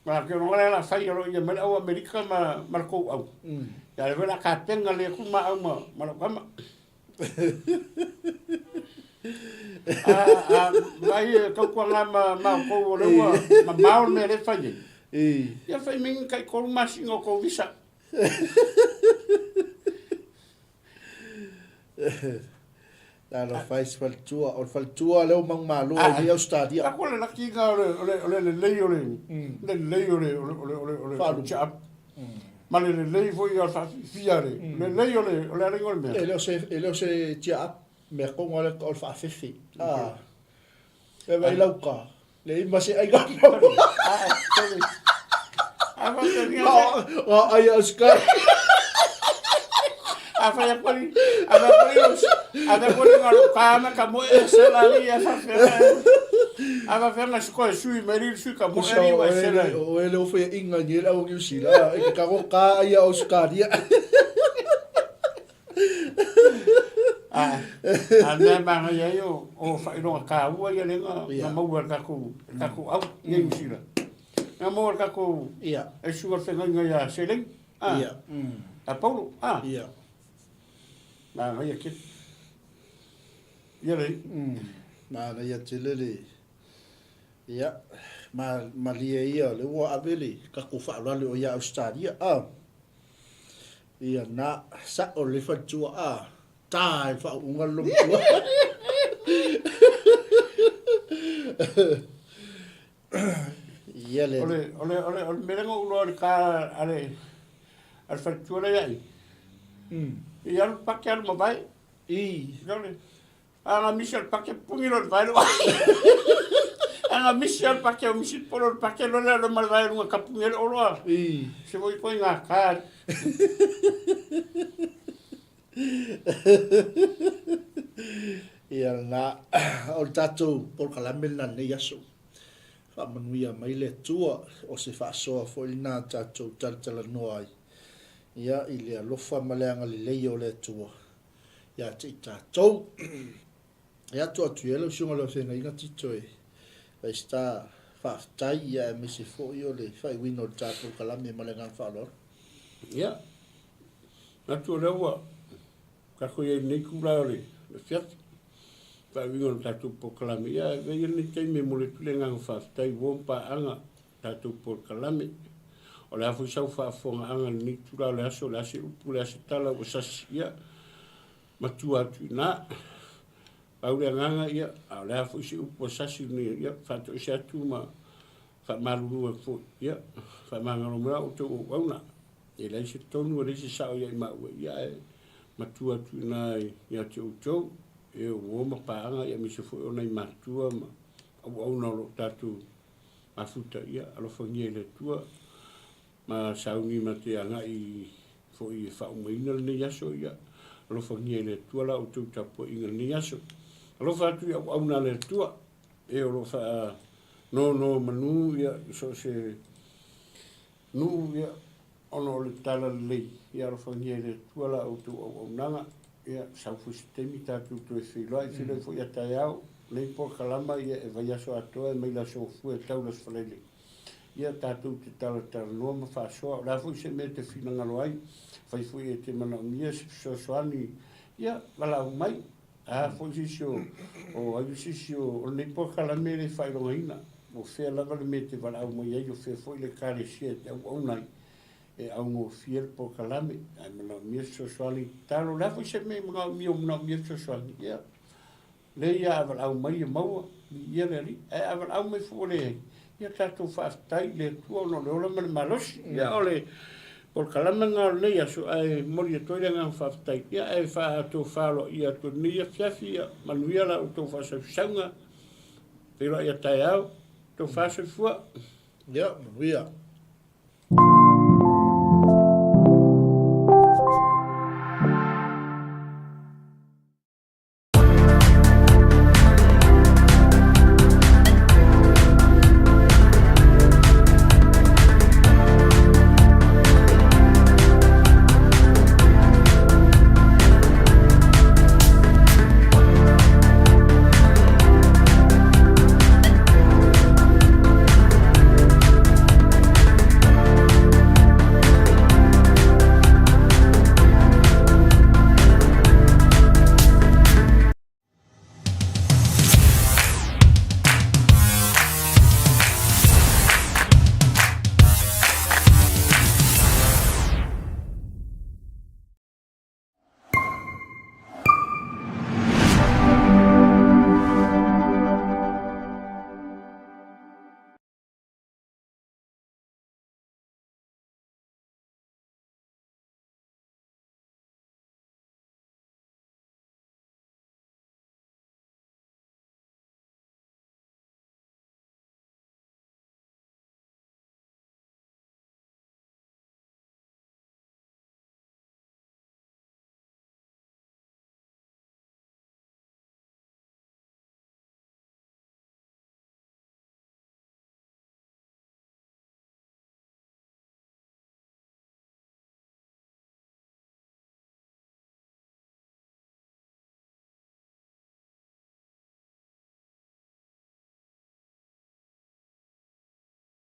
Ma ke no la fai o ia mai au America ma ko au. Ya le la ka tenga le ku ma au ma ma. Vai ka ko la ma ko le ma me le fai. Ya fai min kai ko ma singo ko visa. Lo faz faltua le mang malo e Australia. Ko le laki ga le fa chap. Ma le foi al fa fiare. Le ringo me. Ele se tia me ko ngole ko fa fifi. E vai lauka. Le ma se ai ga. Ai Oscar. A ver ngalo kama ka mo e se la lia fa fera. A ver na scola sui meril sui ka mo eri wa se la. O ele o foi inga ni la o que usila e ka go ka ia Australia. Ana manga ia o whaeronga ka ua ia lenga na maua kako au ia usira. Na maua kako e sugar whenga ia seleng. A Paulo, na ia ke. Ia rei. Na ia telele. Ia, ma lia ia le ua avele kako whaalale o ia Australia. Ia na sa o le whatua tai fa unga lumpua. Ia le. Ole merenga ulo le ka ale whatua le ai. I alu pake alu mabai. Dole. Anga Michel pake pungi lo vai lo. Anga Michel pake o Michel polo pake lo le mal vai lunga kapungi lo lo. Se voi ko nga ka. Ia na o tatou por kalamena ne yaso. Fa manuia mai le tua o se fa soa fo ina tatou tala noai. Ia ile alofa maleanga le leio le tua. Ia te tatou. Ia tua tuelo sunga lo fenga inga tito e. Vai sta fa tai ia me se fo io le fai wino tatou kalame malenga fa lo. Ia. Na tu lewa. Ka ko ye nei kula le fiat. Fa wingo tatu pokalame ia ve ye nei te me mole tulenga fa tai wompa anga tatu pokalame. O le afu sau fa fonga anga ni tura le aso le ase upu le ase tala o sasia. Matua tu na. Paule nganga ia o le afu isi upu sasi ni ia fa to isi atu ma fa maruru e fo ia fa mangalo mura o to wauna. E le isi tonu o le isi sao ia ima ua ia e matua tu na ia te utou e o woma paanga ia mi se fo ona i matua ma au na lo tatu mafuta ia alofa ngie le tua ma saungi ma te anga i fo i fa umaina le yaso ia alofa ngie le tua la o tau tapo inga le yaso alofa atu ia au na le tua e o lofa no manu ia so se nu ia ono le tala lei ia ro fangie le tuala o tu o nanga ia sau fu sistemi ta tu tu e lo ai filo fo ia taiao le po kalamba ia e vai aso ato e mai la so fu e tau las falele ia ta tu te tala tala no ma fa so la fu se mete fina ngalo ai fai fu e te mana mia so soani ia wala mai a fu sisio o ai sisio o le po kalamba le fai lo ina o fe la vale mete wala au mai ai o fe fo le kare siete au nai e au ngo fiel po kalame ai mana mia so soani talo la fu se me mga mio na mia so soani ia le ia aval au mai e maua ia le ri e aval au mai fu le ia tatou faafetai le tua ona le ola ma le malosi ia o le por kalame nga le ia so ai mori e toile nga faafetai ia e fa to falo ia to nia fiafi ia manuia la to fa so sanga pero ia tai au to fa so fua ia manuia